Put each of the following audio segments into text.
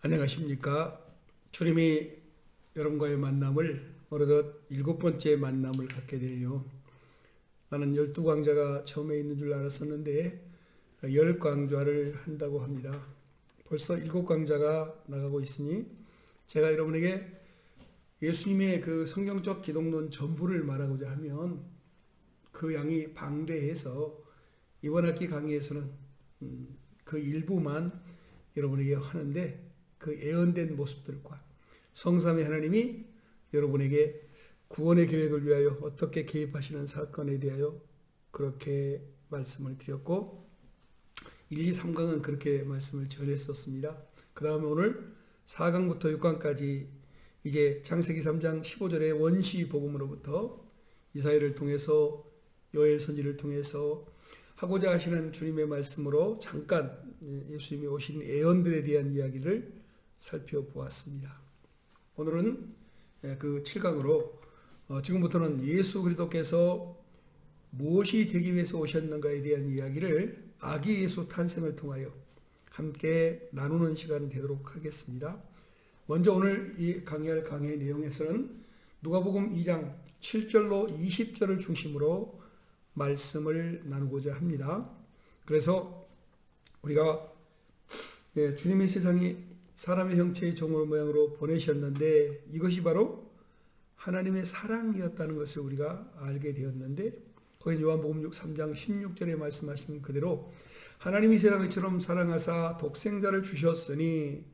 안녕하십니까. 주님이 여러분과의 만남을 어느덧 7번째 만남을 갖게 되네요. 나는 12강좌가 처음에 있는 줄 알았었는데 10강좌를 한다고 합니다. 벌써 7강좌가 나가고 있으니 제가 여러분에게 예수님의 그 성경적 기독론 전부를 말하고자 하면 그 양이 방대해서 이번 학기 강의에서는 그 일부만 여러분에게 하는데, 그 예언된 모습들과 성삼위 하나님이 여러분에게 구원의 계획을 위하여 어떻게 개입하시는 사건에 대하여 그렇게 말씀을 드렸고, 1, 2, 3강은 그렇게 말씀을 전했었습니다. 그 다음에 오늘 4강부터 6강까지 이제 창세기 3장 15절의 원시 복음으로부터 이사야를 통해서 요엘 선지를 통해서 하고자 하시는 주님의 말씀으로 잠깐 예수님이 오신 예언들에 대한 이야기를 살펴보았습니다. 오늘은 그 7강으로 지금부터는 예수 그리스도께서 무엇이 되기 위해서 오셨는가에 대한 이야기를 아기 예수 탄생을 통하여 함께 나누는 시간 되도록 하겠습니다. 먼저 오늘 이 강의할 강의 내용에서는 누가복음 2장 7절로 20절을 중심으로 말씀을 나누고자 합니다. 그래서 우리가 주님의 세상이 사람의 형체의 종을 모양으로 보내셨는데 이것이 바로 하나님의 사랑이었다는 것을 우리가 알게 되었는데, 거기 요한복음 3장 16절에 말씀하신 그대로 하나님이 세상처럼 사랑하사 독생자를 주셨으니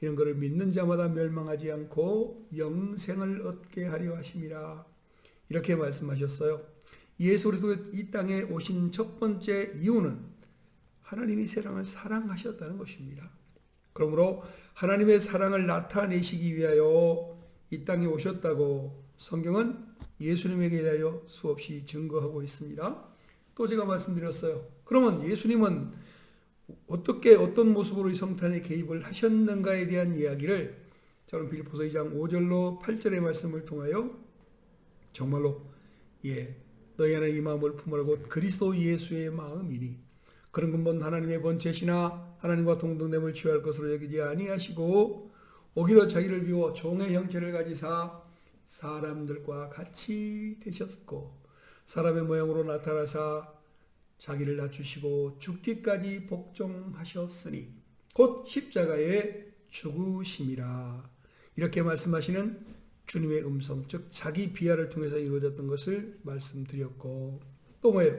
이런 것을 믿는 자마다 멸망하지 않고 영생을 얻게 하려 하심이라, 이렇게 말씀하셨어요. 예수 그리스도 이 땅에 오신 첫 번째 이유는 하나님이 세상을 사랑하셨다는 것입니다. 그러므로 하나님의 사랑을 나타내시기 위하여 이 땅에 오셨다고 성경은 예수님에게 대하여 수없이 증거하고 있습니다. 또 제가 말씀드렸어요. 그러면 예수님은 어떻게 어떤 모습으로 이 성탄에 개입을 하셨는가에 대한 이야기를 저는 빌립보서 2장 5절로 8절의 말씀을 통하여 정말로 너희 안에 이 마음을 품으라고 그리스도 예수의 마음이니 그런 근본 하나님의 번제시나 하나님과 동등됨을 취할 것으로 여기지 아니하시고 오히려 자기를 비워 종의 형체를 가지사 사람들과 같이 되셨고 사람의 모양으로 나타나사 자기를 낮추시고 죽기까지 복종하셨으니 곧 십자가에 죽으심이라, 이렇게 말씀하시는 주님의 음성, 즉 자기 비하를 통해서 이루어졌던 것을 말씀드렸고, 또 뭐예요?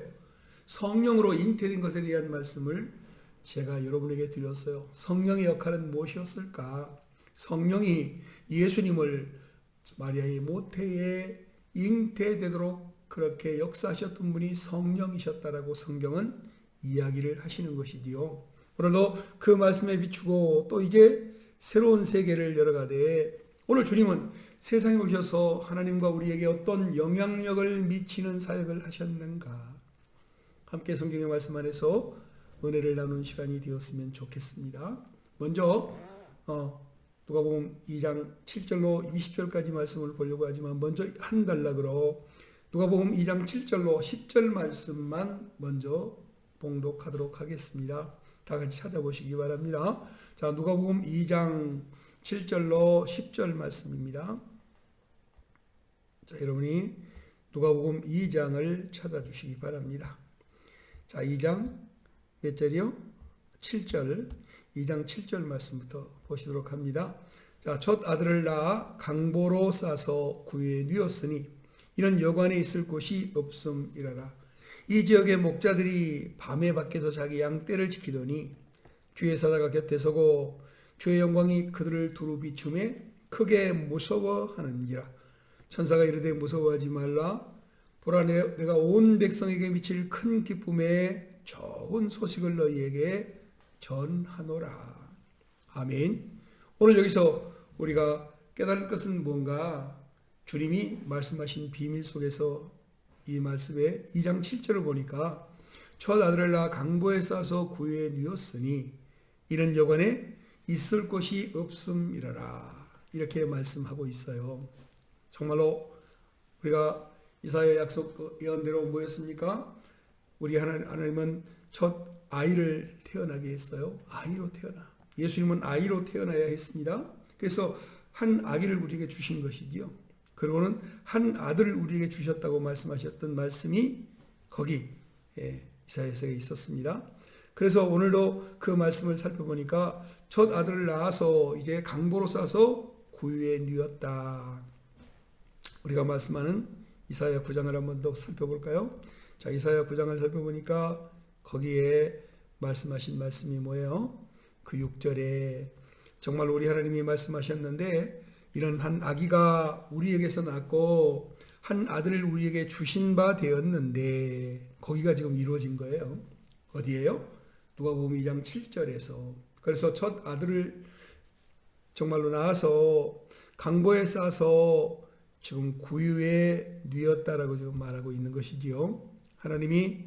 성령으로 잉태된 것에 대한 말씀을 제가 여러분에게 드렸어요. 성령의 역할은 무엇이었을까? 성령이 예수님을 마리아의 모태에 잉태되도록 그렇게 역사하셨던 분이 성령이셨다라고 성경은 이야기를 하시는 것이지요. 오늘도 그 말씀에 비추고 또 이제 새로운 세계를 열어가되, 오늘 주님은 세상에 오셔서 하나님과 우리에게 어떤 영향력을 미치는 사역을 하셨는가, 함께 성경의 말씀 안에서 은혜를 나누는 시간이 되었으면 좋겠습니다. 먼저 누가복음 2장 7절로 20절까지 말씀을 보려고 하지만 먼저 한 단락으로 누가복음 2장 7절로 10절 말씀만 먼저 봉독하도록 하겠습니다. 다 같이 찾아보시기 바랍니다. 자, 누가복음 2장 7절로 10절 말씀입니다. 자, 여러분이 누가복음 2장을 찾아주시기 바랍니다. 자, 2장 몇 절이요? 7절. 2장 7절 말씀부터 보시도록 합니다. 자, 첫 아들을 낳아 강보로 싸서 구유에 누웠으니 이는 여관에 있을 곳이 없음이라라. 이 지역의 목자들이 밤에 밖에서 자기 양떼를 지키더니 주의 사자가 곁에 서고 주의 영광이 그들을 두루 비추매 크게 무서워하는지라. 천사가 이르되 무서워하지 말라. 보라, 내가 온 백성에게 미칠 큰 기쁨에 좋은 소식을 너희에게 전하노라. 아멘. 오늘 여기서 우리가 깨달을 것은 뭔가, 주님이 말씀하신 비밀 속에서 이 말씀에 2장 7절을 보니까 첫 아들을 낳아 강보에 싸서 구유에 누웠으니 이는 여관에 있을 곳이 없음이라라, 이렇게 말씀하고 있어요. 정말로 우리가 이사야 약속 예언대로 뭐였습니까? 우리 하나님은 첫 아이를 태어나게 했어요. 아이로 태어나. 예수님은 아이로 태어나야 했습니다. 그래서 한 아기를 우리에게 주신 것이지요. 그리고는 한 아들을 우리에게 주셨다고 말씀하셨던 말씀이 거기 이사야서에 있었습니다. 그래서 오늘도 그 말씀을 살펴보니까 첫 아들을 낳아서 이제 강보로 싸서 구유에 누였다. 우리가 말씀하는 이사야 9장을 한번 더 살펴볼까요? 자, 이사야 9장을 살펴보니까 거기에 말씀하신 말씀이 뭐예요? 그 6절에 정말 우리 하나님이 말씀하셨는데 이런 한 아기가 우리에게서 낳고 한 아들을 우리에게 주신 바 되었는데 거기가 지금 이루어진 거예요. 어디예요? 누가복음 2장 7절에서. 그래서 첫 아들을 정말로 낳아서 강보에 싸서 지금 구유에 누였다라고 지금 말하고 있는 것이지요. 하나님이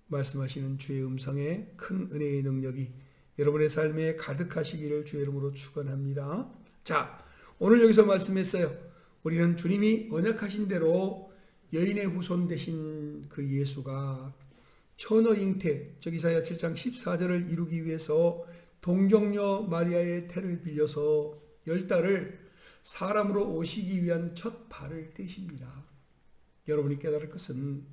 말씀하시는 주의 음성에 큰 은혜의 능력이 여러분의 삶에 가득하시기를 주의 이름으로 축원합니다. 자, 오늘 여기서 말씀했어요. 우리는 주님이 언약하신 대로 여인의 후손 되신 그 예수가 처녀 잉태, 즉 이사야 7장 14절을 이루기 위해서 동정녀 마리아의 태를 빌려서 10달을 사람으로 오시기 위한 첫 발을 떼십니다. 여러분이 깨달을 것은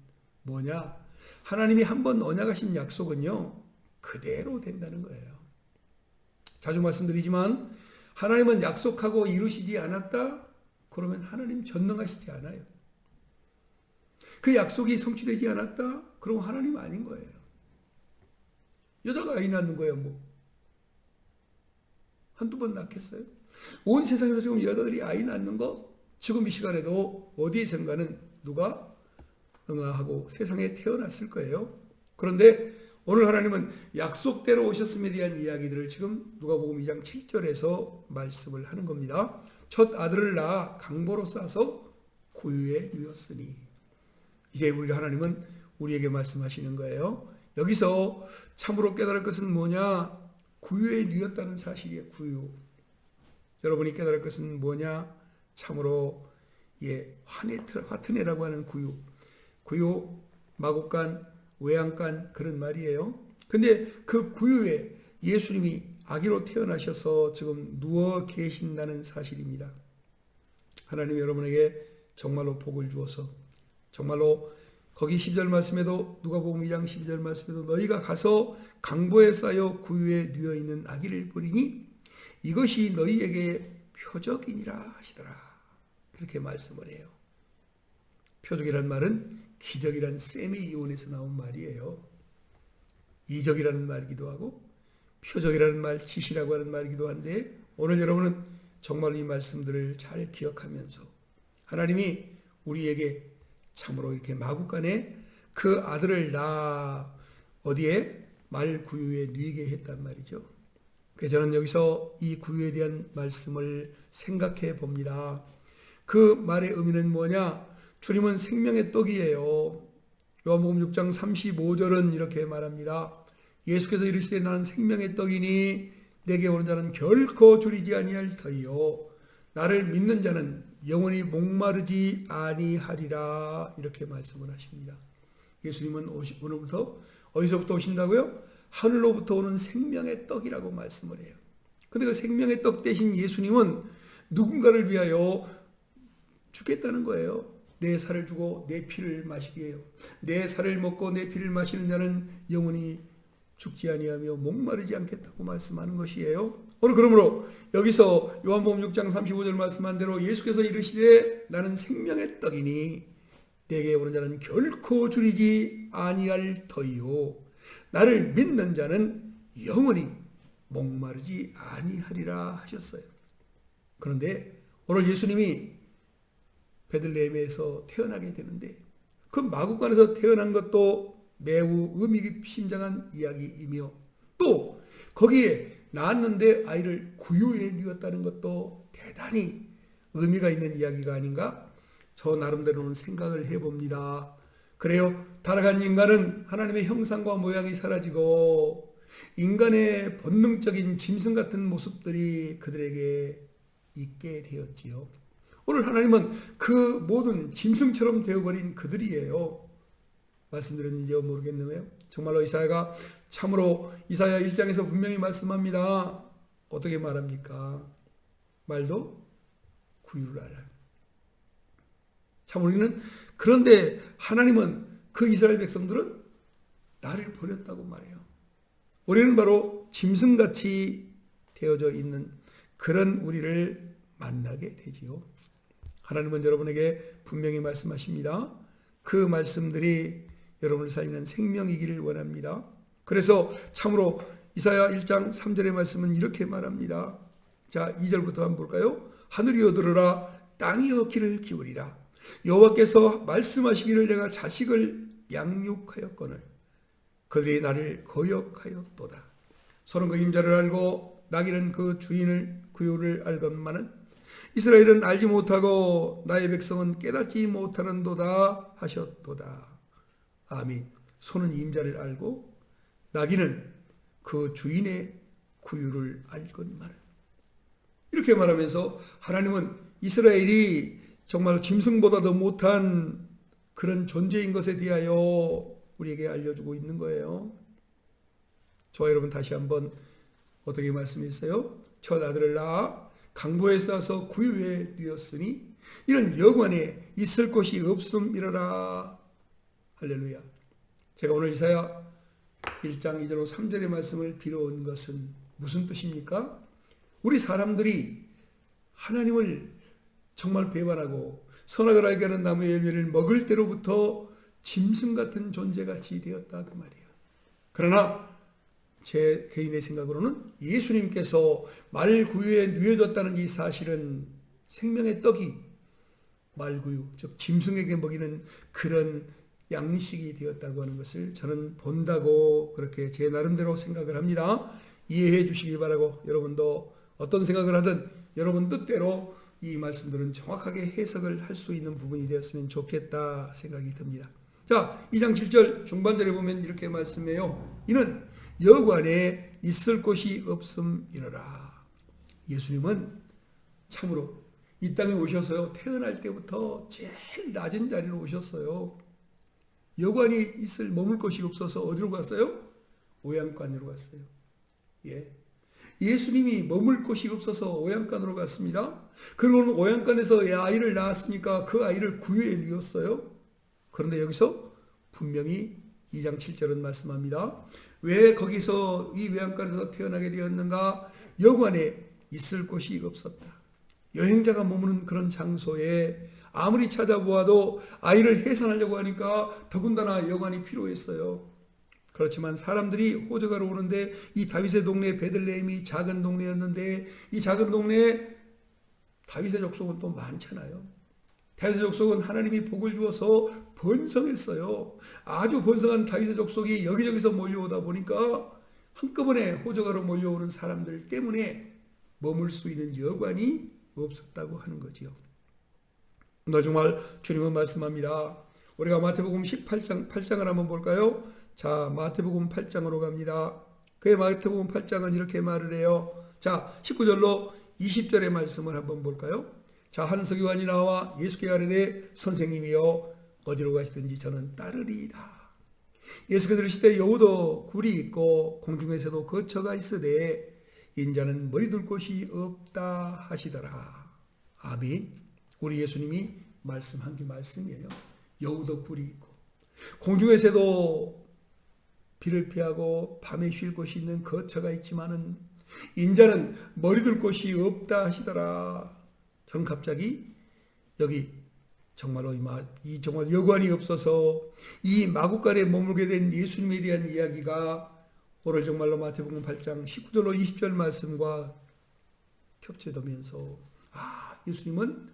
뭐냐? 하나님이 한번 언약하신 약속은요, 그대로 된다는 거예요. 자주 말씀드리지만 하나님은 약속하고 이루시지 않았다? 그러면 하나님 전능하시지 않아요. 그 약속이 성취되지 않았다? 그러면 하나님 아닌 거예요. 여자가 아이 낳는 거예요, 뭐. 한두 번 낳겠어요? 온 세상에서 지금 여자들이 아이 낳는 거 지금 이 시간에도 어디에선가는 누가 응하하고 세상에 태어났을 거예요. 그런데 오늘 하나님은 약속대로 오셨음에 대한 이야기들을 지금 누가복음 2장 7절에서 말씀을 하는 겁니다. 첫 아들을 낳아 강보로 싸서 구유에 누였으니 이제 우리가 하나님은 우리에게 말씀하시는 거예요. 여기서 참으로 깨달을 것은 뭐냐? 구유에 누였다는 사실이에요. 구유. 여러분이 깨달을 것은 뭐냐? 참으로 화트네라고 하는 구유. 구유, 마곡간, 외양간 그런 말이에요. 근데 그 구유에 예수님이 아기로 태어나셔서 지금 누워 계신다는 사실입니다. 하나님 여러분에게 정말로 복을 주어서 정말로 거기 10절 말씀에도 누가복음 2장 12절 말씀에도 너희가 가서 강보에 쌓여 구유에 누워 있는 아기를 보리니 이것이 너희에게 표적이니라 하시더라. 그렇게 말씀을 해요. 표적이란 말은 기적이란 셈의 이론에서 나온 말이에요. 이적이라는 말이기도 하고 표적이라는 말, 지시라고 하는 말이기도 한데 오늘 여러분은 정말 이 말씀들을 잘 기억하면서 하나님이 우리에게 참으로 이렇게 마구간에 그 아들을 낳아 어디에? 말구유에 누이게 했단 말이죠. 그래서 저는 여기서 이 구유에 대한 말씀을 생각해 봅니다. 그 말의 의미는 뭐냐? 주님은 생명의 떡이에요. 요한복음 6장 35절은 이렇게 말합니다. 예수께서 이르시되 나는 생명의 떡이니 내게 오는 자는 결코 줄이지 아니할 터이요 나를 믿는 자는 영원히 목마르지 아니하리라 이렇게 말씀을 하십니다. 예수님은 오늘부터 어디서부터 오신다고요? 하늘로부터 오는 생명의 떡이라고 말씀을 해요. 근데 그 생명의 떡 대신 예수님은 누군가를 위하여 죽겠다는 거예요. 내 살을 주고 내 피를 마시게 해요. 내 살을 먹고 내 피를 마시는 자는 영원히 죽지 아니하며 목마르지 않겠다고 말씀하는 것이에요. 오늘 그러므로 여기서 요한복음 6장 35절 말씀한 대로 예수께서 이르시되 나는 생명의 떡이니 내게 오는 자는 결코 줄이지 아니할 터이요 나를 믿는 자는 영원히 목마르지 아니하리라 하셨어요. 그런데 오늘 예수님이 베들레헴에서 태어나게 되는데 그 마구간에서 태어난 것도 매우 의미 심장한 이야기이며 또 거기에 낳았는데 아이를 구유에 누웠다는 것도 대단히 의미가 있는 이야기가 아닌가? 저 나름대로는 생각을 해봅니다. 그래요. 타락한 인간은 하나님의 형상과 모양이 사라지고 인간의 본능적인 짐승 같은 모습들이 그들에게 있게 되었지요. 오늘 하나님은 그 모든 짐승처럼 되어버린 그들이에요. 말씀드렸는지 모르겠네요. 정말로 이사야가 참으로 이사야 1장에서 분명히 말씀합니다. 어떻게 말합니까? 말도 구유를 알아요. 참 우리는 그런데 하나님은 그 이스라엘 백성들은 나를 버렸다고 말해요. 우리는 바로 짐승같이 되어져 있는 그런 우리를 만나게 되지요. 하나님은 여러분에게 분명히 말씀하십니다. 그 말씀들이 여러분을 살리는 생명이기를 원합니다. 그래서 참으로 이사야 1장 3절의 말씀은 이렇게 말합니다. 자, 2절부터 한번 볼까요? 하늘이여 들으라, 땅이여 귀를 기울이라. 여호와께서 말씀하시기를 내가 자식을 양육하였거늘 그들이 나를 거역하였도다. 소는 그 임자를 알고 나귀는 그 주인을 구유를 알건만은 이스라엘은 알지 못하고 나의 백성은 깨닫지 못하는도다 하셨도다. 아멘. 소는 임자를 알고 나귀는 그 주인의 구유를 알건만은. 이렇게 말하면서 하나님은 이스라엘이 정말 짐승보다도 못한 그런 존재인 것에 대하여 우리에게 알려주고 있는 거예요. 저와 여러분 다시 한번 어떻게 말씀했어요? 첫 아들을 낳아 강보에 싸서 구유에 뉘었으니 이는 여관에 있을 곳이 없음이라라. 할렐루야. 제가 오늘 이사야 1장 2절 3절의 말씀을 빌어온 것은 무슨 뜻입니까? 우리 사람들이 하나님을 정말 배반하고 선악을 알게 하는 나무의 열매를 먹을 때로부터 짐승 같은 존재같이 되었다 그 말이에요. 그러나 제 개인의 생각으로는 예수님께서 말구유에 누워졌다는 이 사실은 생명의 떡이 말구유, 즉 짐승에게 먹이는 그런 양식이 되었다고 하는 것을 저는 본다고 그렇게 제 나름대로 생각을 합니다. 이해해 주시기 바라고 여러분도 어떤 생각을 하든 여러분 뜻대로 이 말씀들은 정확하게 해석을 할 수 있는 부분이 되었으면 좋겠다 생각이 듭니다. 자, 2장 7절 중반절에 보면 이렇게 말씀해요. 이는 여관에 있을 곳이 없음이라라. 예수님은 참으로 이 땅에 오셔서요, 태어날 때부터 제일 낮은 자리로 오셨어요. 여관이 머물 곳이 없어서 어디로 갔어요? 오양간으로 갔어요. 예. 예수님이 머물 곳이 없어서 오양간으로 갔습니다. 그리고 오양간에서 아이를 낳았으니까 그 아이를 구유에 뉘었어요. 그런데 여기서 분명히 2장 7절은 말씀합니다. 왜 거기서 이 외양간에서 태어나게 되었는가? 여관에 있을 곳이 없었다. 여행자가 머무는 그런 장소에 아무리 찾아보아도 아이를 해산하려고 하니까 더군다나 여관이 필요했어요. 그렇지만 사람들이 호적하러 오는데 이 다윗의 동네 베들레헴이 작은 동네였는데 이 작은 동네에 다윗의 족속은 또 많잖아요. 다윗의 족속은 하나님이 복을 주어서 번성했어요. 아주 번성한 다윗의 족속이 여기저기서 몰려오다 보니까 한꺼번에 호적하러 몰려오는 사람들 때문에 머물 수 있는 여관이 없었다고 하는 거지요. 너 정말 주님은 말씀합니다. 우리가 마태복음 8장을 한번 볼까요? 자, 마태복음 8장으로 갑니다. 그의 마태복음 8장은 이렇게 말을 해요. 자, 19절로 20절의 말씀을 한번 볼까요? 자, 한 서기관이 나와 예수께 가르되 선생님이여 어디로 가시든지 저는 따르리이다. 예수께서 이르시되 여우도 굴이 있고 공중에서도 거처가 있으되 인자는 머리 둘 곳이 없다 하시더라. 아멘. 우리 예수님이 말씀한 게 말씀이에요. 여우도 굴이 있고 공중에서도 비를 피하고 밤에 쉴 곳이 있는 거처가 있지만은 인자는 머리 둘 곳이 없다 하시더라. 저는 갑자기 여기 정말로 이 정말 여관이 없어서 이 마구간에 머물게 된 예수님에 대한 이야기가 오늘 정말로 마태복음 8장 19절로 20절 말씀과 겹쳐지면서 예수님은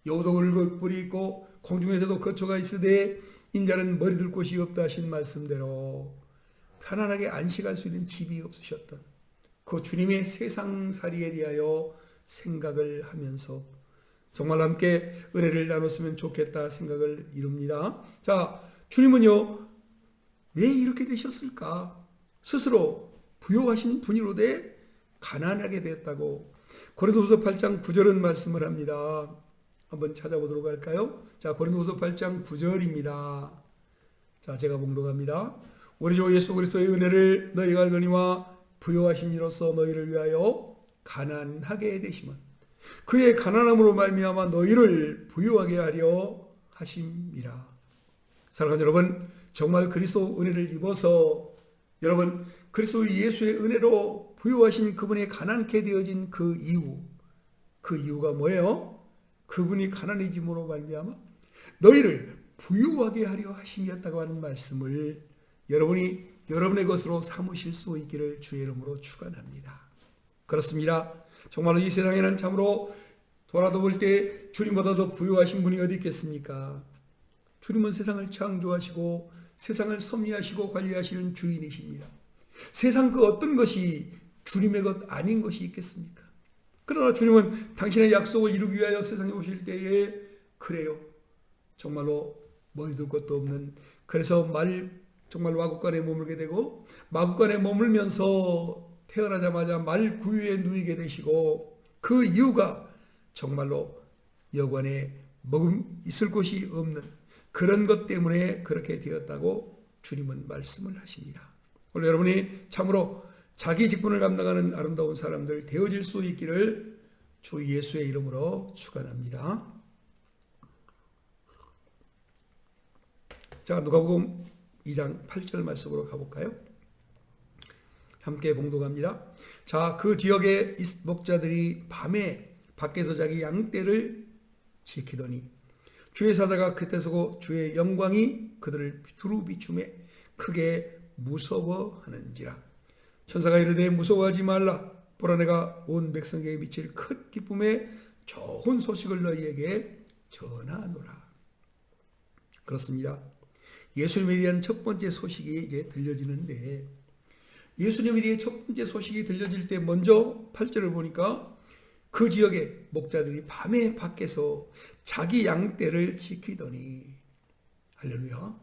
여우도 굴이 있고 공중에서도 거처가 있으되 인자는 머리 둘 곳이 없다 하신 말씀대로 편안하게 안식할 수 있는 집이 없으셨던 그 주님의 세상살이에 대하여 생각을 하면서 정말 함께 은혜를 나눴으면 좋겠다 생각을 이룹니다. 자, 주님은요 왜 이렇게 되셨을까? 스스로 부요하신 분이로되 가난하게 됐다고 고린도후서 8장 9절은 말씀을 합니다. 한번 찾아보도록 할까요? 자, 고린도후서 8장 9절입니다. 자, 제가 봉독합니다. 우리 주 예수 그리스도의 은혜를 너희가 알거니와 부요하신 이로써 너희를 위하여 가난하게 되시면 그의 가난함으로 말미암아 너희를 부유하게 하려 하심이라. 사랑하는 여러분, 정말 그리스도 은혜를 입어서 여러분 그리스도 예수의 은혜로 부유하신 그분의 가난케 되어진 그 이유가 뭐예요? 그분이 가난해짐으로 말미암아 너희를 부유하게 하려 하심이었다고 하는 말씀을 여러분이 여러분의 것으로 삼으실 수 있기를 주의 이름으로 축원합니다. 그렇습니다. 정말로 이 세상에는 참으로 돌아도 볼 때 주님보다 더 부유하신 분이 어디 있겠습니까? 주님은 세상을 창조하시고 세상을 섭리하시고 관리하시는 주인이십니다. 세상 그 어떤 것이 주님의 것 아닌 것이 있겠습니까? 그러나 주님은 당신의 약속을 이루기 위하여 세상에 오실 때에 그래요. 정말로 머리둘 것도 없는, 그래서 정말 마국간에 머물게 되고 마국간에 머물면서 태어나자마자 말 구유에 누이게 되시고 그 이유가 정말로 여관에 있을 곳이 없는 그런 것 때문에 그렇게 되었다고 주님은 말씀을 하십니다. 오늘 여러분이 참으로 자기 직분을 감당하는 아름다운 사람들 되어질 수 있기를 주 예수의 이름으로 축원합니다. 자, 누가복음 2장 8절 말씀으로 가볼까요? 함께 봉독합니다. 자, 그 지역의 목자들이 밤에 밖에서 자기 양떼를 지키더니 주의 사자가 그때 서고 주의 영광이 그들을 두루 비추매 크게 무서워하는지라. 천사가 이르되 무서워하지 말라. 보라 내가 온 백성에게 미칠 큰 기쁨의 좋은 소식을 너희에게 전하노라. 그렇습니다. 예수님에 대한 첫 번째 소식이 이제 들려지는데, 예수님에 대해 첫 번째 소식이 들려질 때 먼저 8절을 보니까 그 지역의 목자들이 밤에 밖에서 자기 양떼를 지키더니, 할렐루야.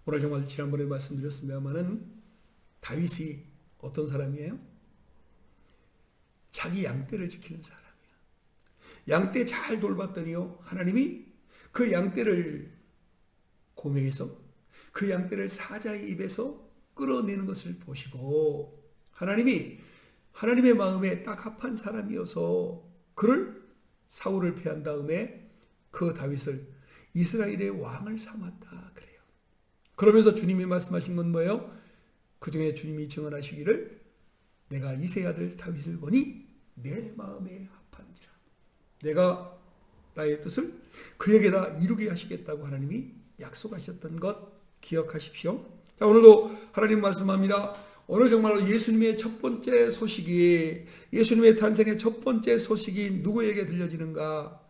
오늘 정말 지난번에 말씀드렸습니다마는 다윗이 어떤 사람이에요? 자기 양떼를 지키는 사람이야. 양떼 잘 돌봤더니요, 하나님이 그 양떼를 고명해서 그 양떼를 사자의 입에서 끌어내는 것을 보시고 하나님의 마음에 딱 합한 사람이어서 그를 사울을 패한 다음에 그 다윗을 이스라엘의 왕을 삼았다 그래요. 그러면서 주님이 말씀하신 건 뭐예요? 그 중에 주님이 증언하시기를 내가 이새의 아들 다윗을 보니 내 마음에 합한지라. 내가 나의 뜻을 그에게다 이루게 하시겠다고 하나님이 약속하셨던 것 기억하십시오. 자, 오늘도 하나님 말씀합니다. 오늘 정말로 예수님의 첫 번째 소식이, 예수님의 탄생의 첫 번째 소식이 누구에게 들려지는가?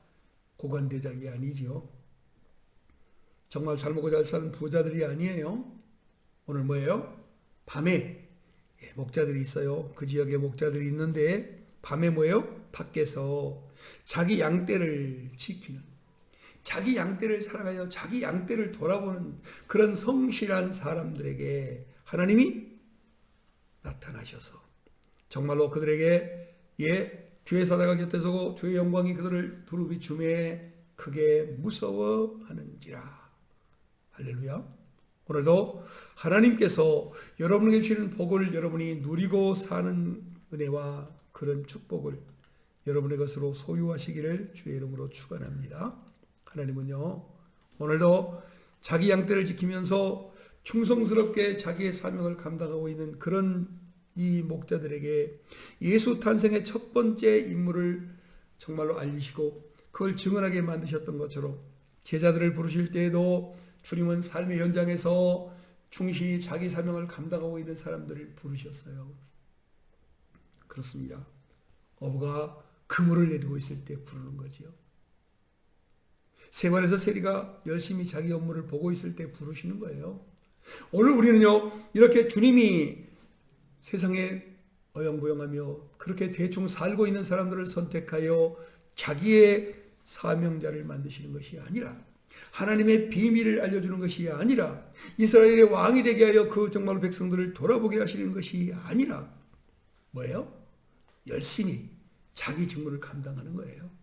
고관대장이 아니지요. 정말 잘 먹고 잘 사는 부자들이 아니에요. 오늘 뭐예요? 밤에 목자들이 있어요. 그 지역에 목자들이 있는데 밤에 뭐예요? 밖에서 자기 양떼를 지키는, 자기 양떼를 사랑하여 자기 양떼를 돌아보는 그런 성실한 사람들에게 하나님이 나타나셔서 정말로 그들에게 주의 사자가 곁에 서고 주의 영광이 그들을 두루 비추매 크게 무서워하는지라. 할렐루야. 오늘도 하나님께서 여러분에게 주시는 복을 여러분이 누리고 사는 은혜와 그런 축복을 여러분의 것으로 소유하시기를 주의 이름으로 축원합니다. 하나님은요, 오늘도 자기 양떼를 지키면서 충성스럽게 자기의 사명을 감당하고 있는 그런 이 목자들에게 예수 탄생의 첫 번째 임무를 정말로 알리시고 그걸 증언하게 만드셨던 것처럼 제자들을 부르실 때에도 주님은 삶의 현장에서 충실히 자기 사명을 감당하고 있는 사람들을 부르셨어요. 그렇습니다. 어부가 그물을 내리고 있을 때 부르는 거지요. 세관에서 세리가 열심히 자기 업무를 보고 있을 때 부르시는 거예요. 오늘 우리는요, 이렇게 주님이 세상에 어영부영하며 그렇게 대충 살고 있는 사람들을 선택하여 자기의 사명자를 만드시는 것이 아니라, 하나님의 비밀을 알려주는 것이 아니라, 이스라엘의 왕이 되게 하여 그 정말로 백성들을 돌아보게 하시는 것이 아니라 뭐예요? 열심히 자기 직무를 감당하는 거예요.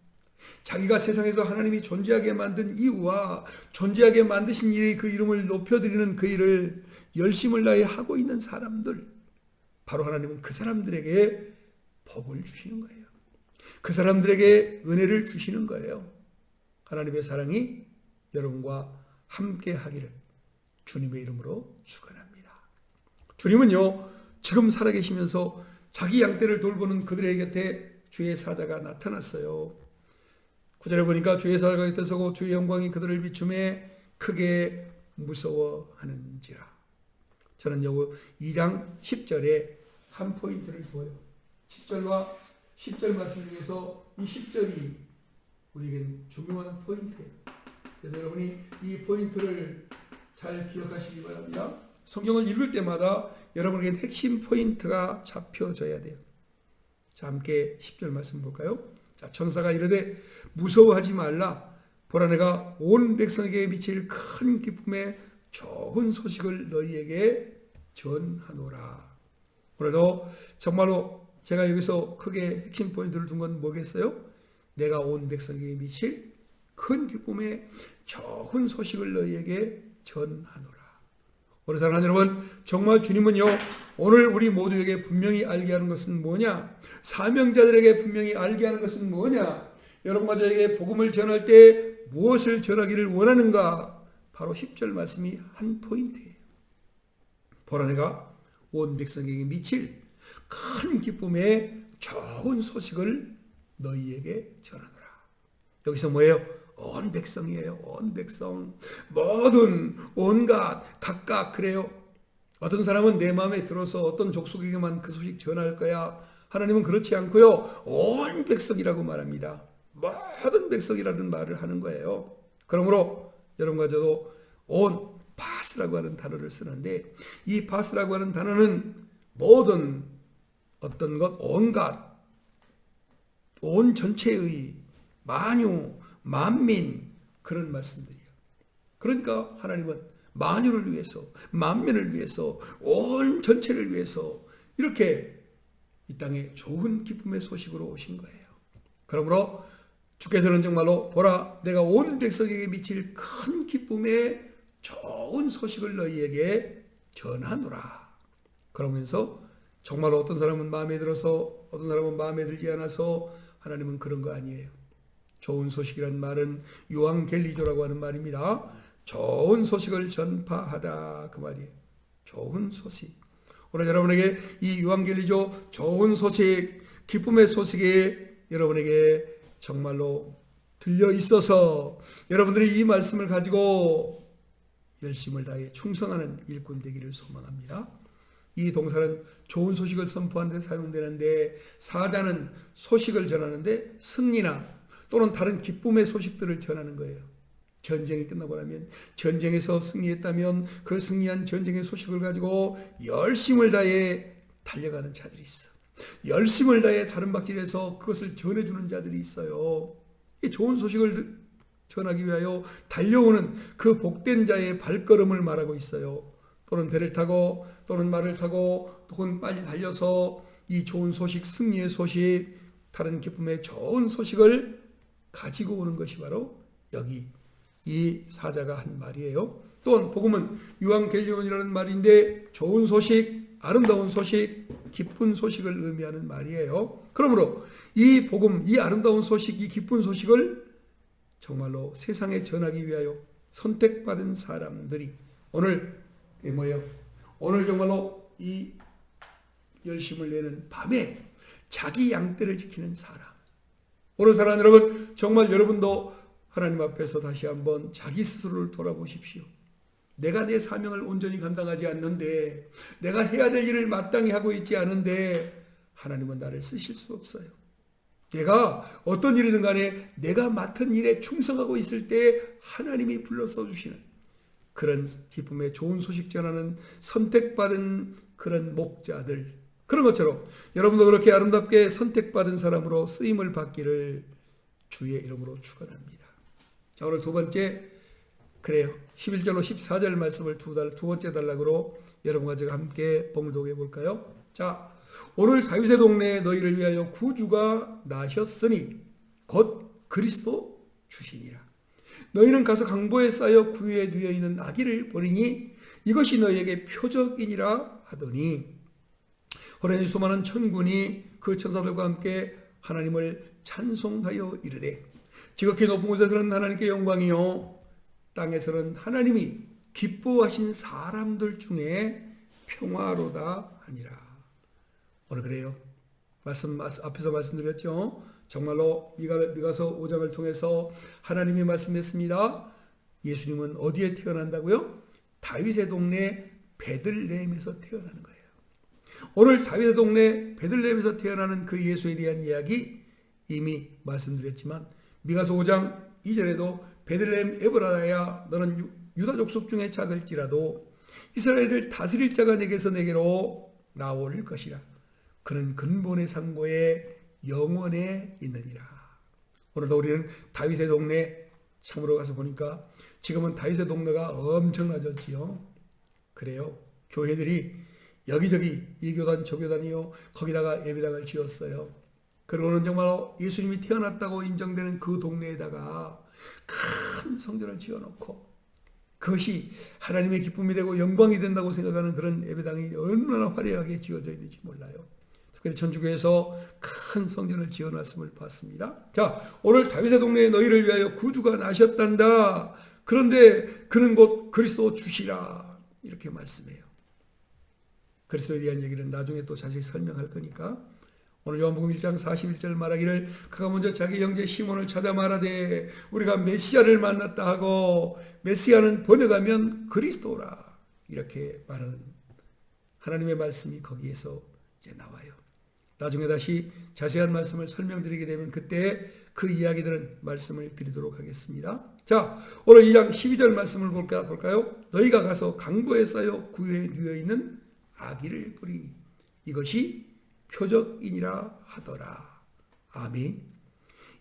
자기가 세상에서 하나님이 존재하게 만든 이유와 존재하게 만드신 일이 그 이름을 높여드리는 그 일을 열심을 다해 하고 있는 사람들, 바로 하나님은 그 사람들에게 복을 주시는 거예요. 그 사람들에게 은혜를 주시는 거예요. 하나님의 사랑이 여러분과 함께 하기를 주님의 이름으로 축원합니다. 주님은요, 지금 살아계시면서 자기 양떼를 돌보는 그들의 곁에 주의 사자가 나타났어요. 9절에 보니까 주의 사자가 곁에 서고 주의 영광이 그들을 비춤에 크게 무서워하는지라. 저는 여기 2장 10절에 한 포인트를 두어요. 10절과 10절 말씀 중에서 이 10절이 우리에겐 중요한 포인트예요. 그래서 여러분이 이 포인트를 잘 기억하시기 바랍니다. 성경을 읽을 때마다 여러분에겐 핵심 포인트가 잡혀져야 돼요. 자, 함께 10절 말씀 볼까요? 자, 천사가 이르되 무서워하지 말라. 보라, 내가 온 백성에게 미칠 큰 기쁨의 좋은 소식을 너희에게 전하노라. 오늘도 정말로 제가 여기서 크게 핵심 포인트를 둔 건 뭐겠어요? 내가 온 백성에게 미칠 큰 기쁨의 좋은 소식을 너희에게 전하노라. 오늘 사랑하는 여러분, 정말 주님은요, 오늘 우리 모두에게 분명히 알게 하는 것은 뭐냐? 사명자들에게 분명히 알게 하는 것은 뭐냐? 여러분과 저에게 복음을 전할 때 무엇을 전하기를 원하는가? 바로 10절 말씀이 한 포인트예요. 보라, 내가 온 백성에게 미칠 큰 기쁨의 좋은 소식을 너희에게 전하노라. 여기서 뭐예요? 온 백성이에요. 온 백성. 모든 온갖 각각 그래요. 어떤 사람은 내 마음에 들어서 어떤 족속에게만 그 소식 전할 거야. 하나님은 그렇지 않고요. 온 백성이라고 말합니다. 모든 백성이라는 말을 하는 거예요. 그러므로 여러분과 저도 온 바스라고 하는 단어를 쓰는데, 이 바스라고 하는 단어는 모든 어떤 것, 온갖, 온 전체의 만유, 만민, 그런 말씀들이에요. 그러니까 하나님은 만유를 위해서, 만민을 위해서, 온 전체를 위해서 이렇게 이 땅에 좋은 기쁨의 소식으로 오신 거예요. 그러므로 주께서는 정말로 보라, 내가 온 백성에게 미칠 큰 기쁨의 좋은 소식을 너희에게 전하노라. 그러면서 정말로 어떤 사람은 마음에 들어서 어떤 사람은 마음에 들지 않아서, 하나님은 그런 거 아니에요. 좋은 소식이란 말은 유앙겔리조라고 하는 말입니다. 좋은 소식을 전파하다, 그 말이에요. 좋은 소식. 오늘 여러분에게 이 유앙겔리조 좋은 소식, 기쁨의 소식이 여러분에게 정말로 들려 있어서 여러분들이 이 말씀을 가지고 열심을 다해 충성하는 일꾼 되기를 소망합니다. 이 동사는 좋은 소식을 선포하는 데 사용되는데, 사자는 소식을 전하는데 승리나 또는 다른 기쁨의 소식들을 전하는 거예요. 전쟁이 끝나고 나면, 전쟁에서 승리했다면 그 승리한 전쟁의 소식을 가지고 열심을 다해 달려가는 자들이 있어. 열심을 다해 다른 박질에서 그것을 전해주는 자들이 있어요. 이 좋은 소식을 전하기 위하여 달려오는 그 복된 자의 발걸음을 말하고 있어요. 또는 배를 타고 또는 말을 타고 또는 빨리 달려서 이 좋은 소식, 승리의 소식, 다른 기쁨의 좋은 소식을 가지고 오는 것이 바로 여기 이 사자가 한 말이에요. 또한 복음은 유앙겔리온이라는 말인데 좋은 소식, 아름다운 소식, 기쁜 소식을 의미하는 말이에요. 그러므로 이 복음, 이 아름다운 소식, 이 기쁜 소식을 정말로 세상에 전하기 위하여 선택받은 사람들이 오늘 뭐예요? 오늘 정말로 이 열심을 내는 밤에 자기 양떼를 지키는 사람. 오늘 사랑하는 여러분, 정말 여러분도 하나님 앞에서 다시 한번 자기 스스로를 돌아보십시오. 내가 내 사명을 온전히 감당하지 않는데, 내가 해야 될 일을 마땅히 하고 있지 않은데 하나님은 나를 쓰실 수 없어요. 내가 어떤 일이든 간에 내가 맡은 일에 충성하고 있을 때 하나님이 불러 써주시는 그런 기쁨의 좋은 소식 전하는 선택받은 그런 목자들, 그런 것처럼 여러분도 그렇게 아름답게 선택받은 사람으로 쓰임을 받기를 주의 이름으로 축원합니다. 자, 오늘 두 번째, 그래요, 11절로 14절 말씀을 두 번째 단락으로 여러분과 제가 함께 봉독해 볼까요? 자, 오늘 다윗의 동네에 너희를 위하여 구주가 나셨으니 곧 그리스도 주시니라. 너희는 가서 강보에 쌓여 구유에 누워 있는 아기를 보리니 이것이 너희에게 표적이니라 하더니 호련히 수많은 천군이 그 천사들과 함께 하나님을 찬송하여 이르되 지극히 높은 곳에서는 하나님께 영광이요 땅에서는 하나님이 기뻐하신 사람들 중에 평화로다 하니라. 오늘 그래요. 앞에서 말씀드렸죠. 정말로 미가서 5장을 통해서 하나님이 말씀했습니다. 예수님은 어디에 태어난다고요? 다윗의 동네 베들레헴에서 태어나는 거예요. 오늘 다윗의 동네 베들레헴에서 태어나는 그 예수에 대한 이야기 이미 말씀드렸지만 미가서 5장 2절에도 베들레헴 에브라다야 너는 유다 족속 중에 작을지라도 이스라엘을 다스릴 자가 내게서 내게로 나올 것이라. 그는 근본의 상고에 영원에 있느니라. 오늘도 우리는 다윗의 동네 참으로 가서 보니까 지금은 다윗의 동네가 엄청나졌지요. 그래요. 교회들이 여기저기 이 교단 저 교단이요 거기다가 예배당을 지었어요. 그리고는 정말 예수님이 태어났다고 인정되는 그 동네에다가 큰 성전을 지어놓고 그것이 하나님의 기쁨이 되고 영광이 된다고 생각하는 그런 예배당이 얼마나 화려하게 지어져 있는지 몰라요. 특별히 전주교에서 큰 성전을 지어놨음을 봤습니다. 자, 오늘 다윗의 동네에 너희를 위하여 구주가 나셨단다. 그런데 그는 곧 그리스도 주시라. 이렇게 말씀해요. 그리스도에 대한 얘기는 나중에 또 자세히 설명할 거니까 오늘 요한복음 1장 41절 말하기를 그가 먼저 자기 형제 시몬을 찾아 말하되 우리가 메시아를 만났다 하고 메시아는 번역하면 그리스도라 이렇게 말하는 하나님의 말씀이 거기에서 이제 나와요. 나중에 다시 자세한 말씀을 설명드리게 되면 그때 그 이야기들은 말씀을 드리도록 하겠습니다. 자, 오늘 2장 12절 말씀을 볼까요? 너희가 가서 강보에 쌓여 구유에 누워 있는 아기를 보리니 이것이 표적이니라 하더라. 아멘.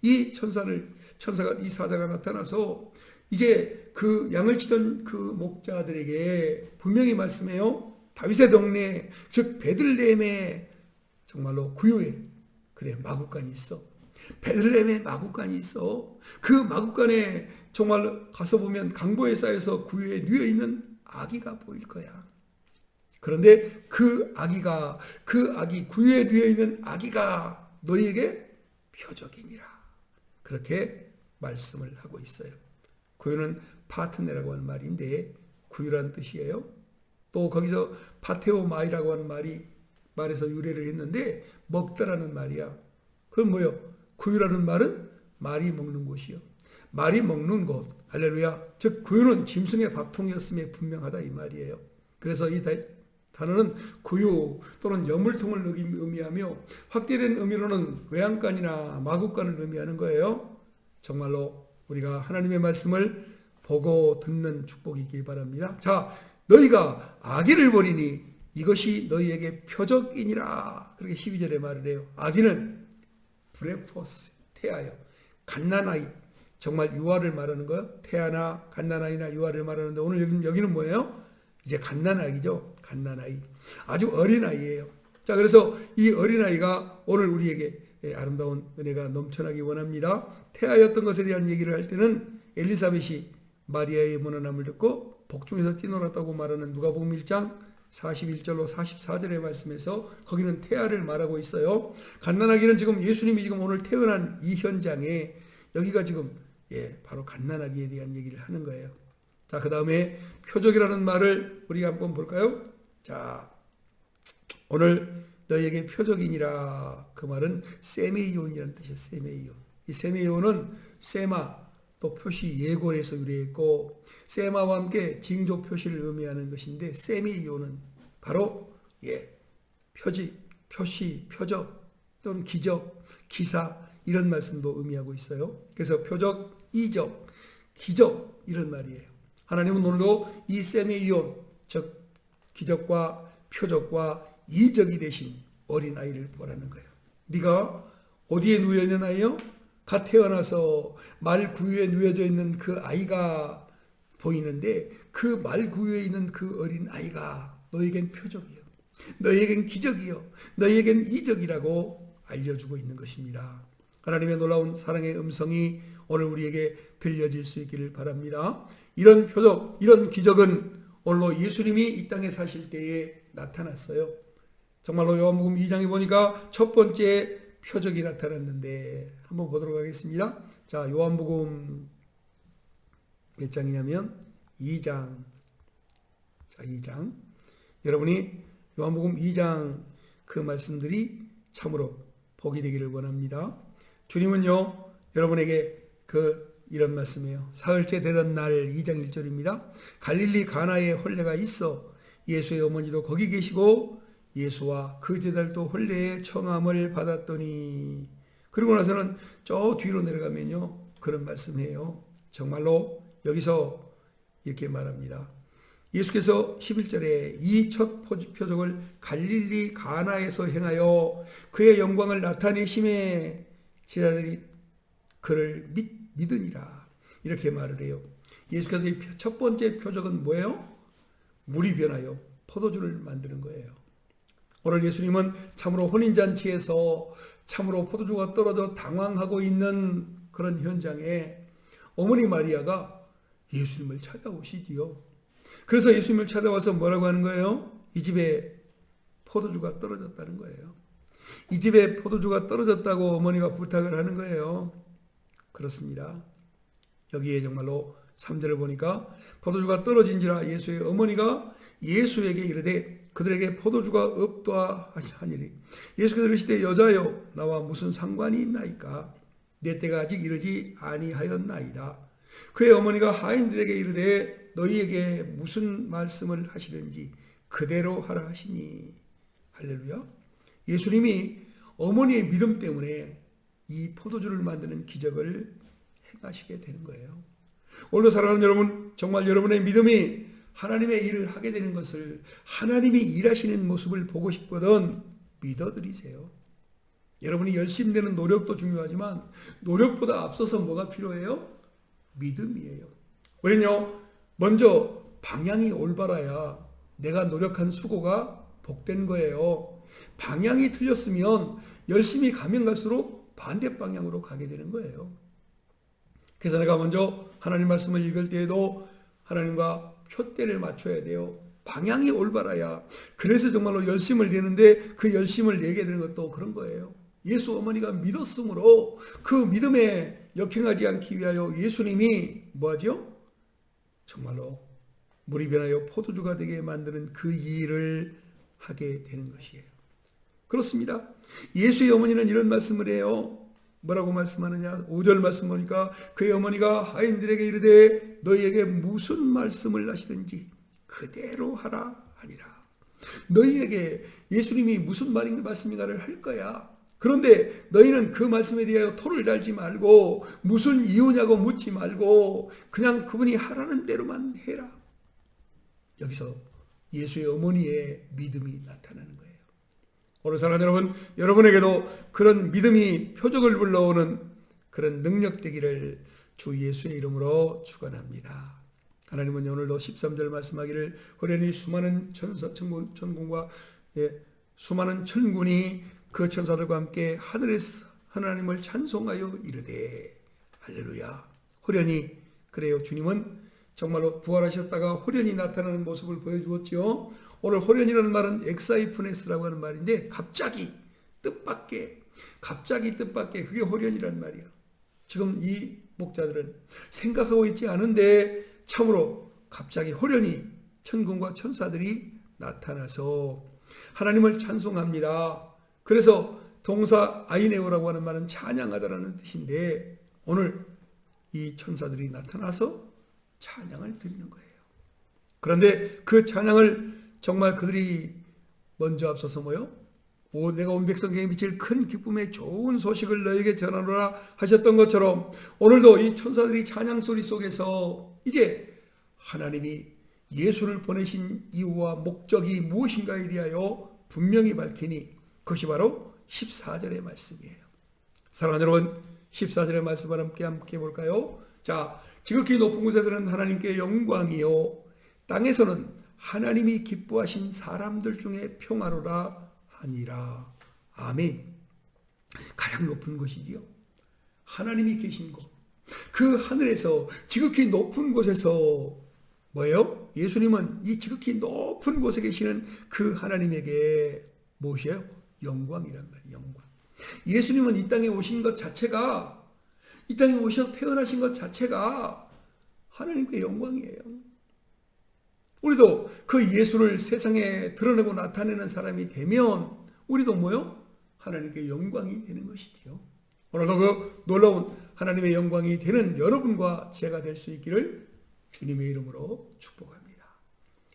이 천사가 이 사자가 나타나서 이제 그 양을 치던 그 목자들에게 분명히 말씀해요. 다윗의 동네 즉 베들레헴에 정말로 구유에 그래 마구간이 있어. 베들레헴에 마구간이 있어. 그 마구간에 정말 가서 보면 강보에 쌓여서 구유에 누워 있는 아기가 보일 거야. 그런데 그 아기 구유에 누워 있는 아기가 너희에게 표적이니라. 그렇게 말씀을 하고 있어요. 구유는 파트네라고 하는 말인데 구유라는 뜻이에요. 또 거기서 파테오마이라고 하는 말에서 유래를 했는데 먹자라는 말이야. 그건 뭐요? 구유라는 말은 말이 먹는 곳이요. 말이 먹는 곳. 할렐루야. 즉 구유는 짐승의 밥통이었음에 분명하다 이 말이에요. 그래서 이 단어는 구유 또는 여물통을 의미하며 확대된 의미로는 외양간이나 마구간을 의미하는 거예요. 정말로 우리가 하나님의 말씀을 보고 듣는 축복이 있기 바랍니다. 자, 너희가 아기를 버리니 이것이 너희에게 표적이니라. 그렇게 12절에 말을 해요. 아기는 브레포스, 태아요. 갓난아이. 정말 유아를 말하는 거예요. 태아나 갓난아이나 유아를 말하는데 오늘 여기는 뭐예요? 이제 갓난아이죠. 갓난아이. 아주 어린아이예요. 자, 그래서 이 어린아이가 오늘 우리에게 아름다운 은혜가 넘쳐나기 원합니다. 태아였던 것에 대한 얘기를 할 때는 엘리사벳이 마리아의 문안함을 듣고 복중에서 뛰놀았다고 말하는 누가복음 1장 41절로 44절의 말씀에서 거기는 태아를 말하고 있어요. 갓난아기는 지금 예수님이 지금 오늘 태어난 이 현장에 여기가 지금 바로 갓난아기에 대한 얘기를 하는 거예요. 자, 그 다음에 표적이라는 말을 우리가 한번 볼까요? 자, 오늘 너희에게 표적이니라. 그 말은 세메이온이라는 뜻이에요. 세메이온. 이 세메이온은 세마 또 표시 예골에서 유래했고 세마와 함께 징조 표시를 의미하는 것인데 세메이온은 바로 표시, 표적 또는 기적, 기사 이런 말씀도 의미하고 있어요. 그래서 표적, 이적, 기적 이런 말이에요. 하나님은 오늘도 이 세메이온 즉 기적과 표적과 이적이 되신 어린아이를 보라는 거예요. 네가 어디에 누워있는 아이요? 갓 태어나서 말구유에 누워져 있는 그 아이가 보이는데 그 말구유에 있는 그 어린아이가 너에겐 표적이요. 너에겐 기적이요. 너에겐 이적이라고 알려주고 있는 것입니다. 하나님의 놀라운 사랑의 음성이 오늘 우리에게 들려질 수 있기를 바랍니다. 이런 표적, 이런 기적은 오늘로 예수님이 이 땅에 사실 때에 나타났어요. 정말로 요한복음 2장에 보니까 첫 번째 표적이 나타났는데 한번 보도록 하겠습니다. 자, 요한복음 몇 장이냐면 2장. 자, 2장. 여러분이 요한복음 2장 그 말씀들이 참으로 복이 되기를 원합니다. 주님은요, 여러분에게 이런 말씀이에요. 사흘째 되던 날 2장 1절입니다. 갈릴리 가나에 혼례가 있어 예수의 어머니도 거기 계시고 예수와 그 제자들도 혼례의 청함을 받았더니, 그리고 나서는 저 뒤로 내려가면요, 그런 말씀이에요. 정말로 여기서 이렇게 말합니다. 예수께서 11절에 이 첫 표적을 갈릴리 가나에서 행하여 그의 영광을 나타내심에 제자들이 그를 믿으니라, 이렇게 말을 해요. 예수께서 이 첫 번째 표적은 뭐예요? 물이 변하여 포도주를 만드는 거예요. 오늘 예수님은 참으로 혼인잔치에서 참으로 포도주가 떨어져 당황하고 있는 그런 현장에 어머니 마리아가 예수님을 찾아오시지요. 그래서 예수님을 찾아와서 뭐라고 하는 거예요? 이 집에 포도주가 떨어졌다는 거예요. 이 집에 포도주가 떨어졌다고 어머니가 부탁을 하는 거예요. 그렇습니다. 여기에 정말로 3절을 보니까 포도주가 떨어진지라 예수의 어머니가 예수에게 이르되 그들에게 포도주가 없다 하니니 예수께서 이르시되 여자여 나와 무슨 상관이 있나이까 내 때가 아직 이르지 아니하였나이다. 그의 어머니가 하인들에게 이르되 너희에게 무슨 말씀을 하시든지 그대로 하라 하시니. 할렐루야. 예수님이 어머니의 믿음 때문에 이 포도주를 만드는 기적을 행하시게 되는 거예요. 오늘도 사랑하는 여러분, 정말 여러분의 믿음이 하나님의 일을 하게 되는 것을, 하나님이 일하시는 모습을 보고 싶거든 믿어드리세요. 여러분이 열심히 되는 노력도 중요하지만 노력보다 앞서서 뭐가 필요해요? 믿음이에요. 우리는요, 먼저 방향이 올바라야 내가 노력한 수고가 복된 거예요. 방향이 틀렸으면 열심히 가면 갈수록 반대 방향으로 가게 되는 거예요. 그래서 내가 먼저 하나님 말씀을 읽을 때에도 하나님과 표대를 맞춰야 돼요. 방향이 올바라야. 그래서 정말로 열심을 내는데 그 열심을 내게 되는 것도 그런 거예요. 예수 어머니가 믿었으므로 그 믿음에 역행하지 않기 위하여 예수님이 뭐하죠? 정말로 물이 변하여 포도주가 되게 만드는 그 일을 하게 되는 것이에요. 그렇습니다. 예수의 어머니는 이런 말씀을 해요. 뭐라고 말씀하느냐? 5절 말씀 보니까 그의 어머니가 하인들에게 이르되 너희에게 무슨 말씀을 하시든지 그대로 하라 하니라. 너희에게 예수님이 무슨 말씀인가를 할 거야. 그런데 너희는 그 말씀에 대하여 토를 달지 말고 무슨 이유냐고 묻지 말고 그냥 그분이 하라는 대로만 해라. 여기서 예수의 어머니의 믿음이 나타나는 거예요. 오늘 사랑하는 여러분, 여러분에게도 그런 믿음이 표적을 불러오는 그런 능력 되기를 주 예수의 이름으로 축원합니다. 하나님은 오늘도 13절 말씀하기를 호련히 수많은 천군과 수많은 천군이 그 천사들과 함께 하늘에서 하나님을 찬송하여 이르되 할렐루야. 호련히, 그래요. 주님은 정말로 부활하셨다가 호련히 나타나는 모습을 보여주었지요. 오늘 호련이라는 말은 엑사이프네스라고 하는 말인데 갑자기 뜻밖의 그게 호련이라는 말이야. 지금 이 목자들은 생각하고 있지 않은데 참으로 갑자기 호련히 천군과 천사들이 나타나서 하나님을 찬송합니다. 그래서 동사 아이네오라고 하는 말은 찬양하다라는 뜻인데 오늘 이 천사들이 나타나서 찬양을 드리는 거예요. 그런데 그 찬양을 정말 그들이 먼저 앞서서 뭐요? 내가 온 백성에게 미칠 큰 기쁨의 좋은 소식을 너에게 전하노라 하셨던 것처럼 오늘도 이 천사들이 찬양 소리 속에서 이제 하나님이 예수를 보내신 이유와 목적이 무엇인가에 대하여 분명히 밝히니 그것이 바로 14절의 말씀이에요. 사랑하는 여러분, 14절의 말씀을 함께 볼까요? 자, 지극히 높은 곳에서는 하나님께 영광이요 땅에서는 하나님이 기뻐하신 사람들 중에 평화로라 하니라. 아멘. 가장 높은 곳이지요. 하나님이 계신 곳. 그 하늘에서 지극히 높은 곳에서 뭐예요? 예수님은 이 지극히 높은 곳에 계시는 그 하나님에게 무엇이에요? 영광이란 말이에요. 영광. 예수님은 이 땅에 오신 것 자체가, 이 땅에 오셔서 태어나신 것 자체가 하나님께 영광이에요. 우리도 그 예수를 세상에 드러내고 나타내는 사람이 되면 우리도 뭐요? 하나님께 영광이 되는 것이지요. 오늘도 그 놀라운 하나님의 영광이 되는 여러분과 제가 될 수 있기를 주님의 이름으로 축복합니다.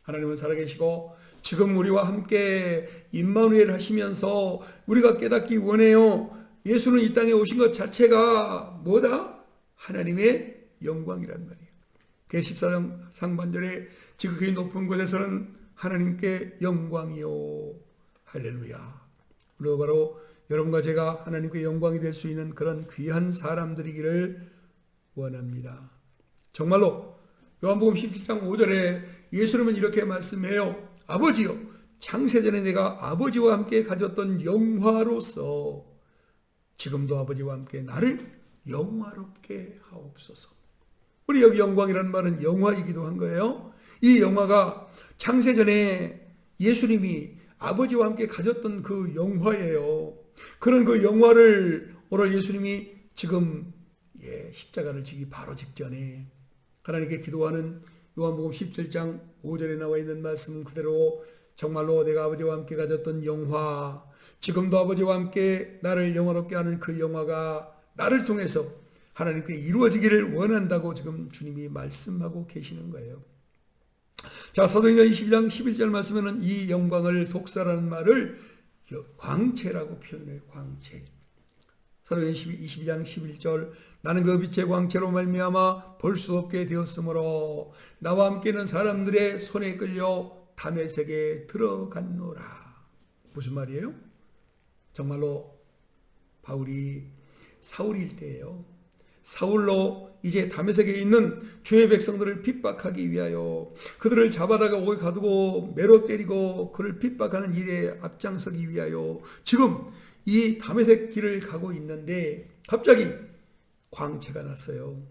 하나님은 살아계시고 지금 우리와 함께 임마누엘 하시면서 우리가 깨닫기 원해요. 예수는 이 땅에 오신 것 자체가 뭐다? 하나님의 영광이란 말이에요. 그 14장 상반절에 지극히 높은 곳에서는 하나님께 영광이요. 할렐루야. 우리가 바로 여러분과 제가 하나님께 영광이 될 수 있는 그런 귀한 사람들이기를 원합니다. 정말로 요한복음 17장 5절에 예수님은 이렇게 말씀해요. 아버지요, 창세전에 내가 아버지와 함께 가졌던 영화로서 지금도 아버지와 함께 나를 영화롭게 하옵소서. 우리 여기 영광이라는 말은 영화이기도 한 거예요. 이 영화가 창세전에 예수님이 아버지와 함께 가졌던 그 영화예요. 그런 그 영화를 오늘 예수님이 지금 십자가를 지기 바로 직전에 하나님께 기도하는 요한복음 17장 5절에 나와 있는 말씀 그대로 정말로 내가 아버지와 함께 가졌던 영화, 지금도 아버지와 함께 나를 영화롭게 하는 그 영화가 나를 통해서 하나님께 이루어지기를 원한다고 지금 주님이 말씀하고 계시는 거예요. 자, 사도행전 22장 11절 말씀에는 이 영광을 독사라는 말을 광채라고 표현해요. 광채. 사도행전 22장 11절 나는 그 빛의 광채로 말미암아 볼 수 없게 되었으므로 나와 함께는 사람들의 손에 끌려 다메섹에 들어갔노라. 무슨 말이에요? 정말로 바울이 사울일 때예요. 사울로 이제 다메섹에 있는 주의 백성들을 핍박하기 위하여 그들을 잡아다가 옥에 가두고 매로 때리고 그를 핍박하는 일에 앞장서기 위하여 지금 이 다메섹 길을 가고 있는데 갑자기 광채가 났어요.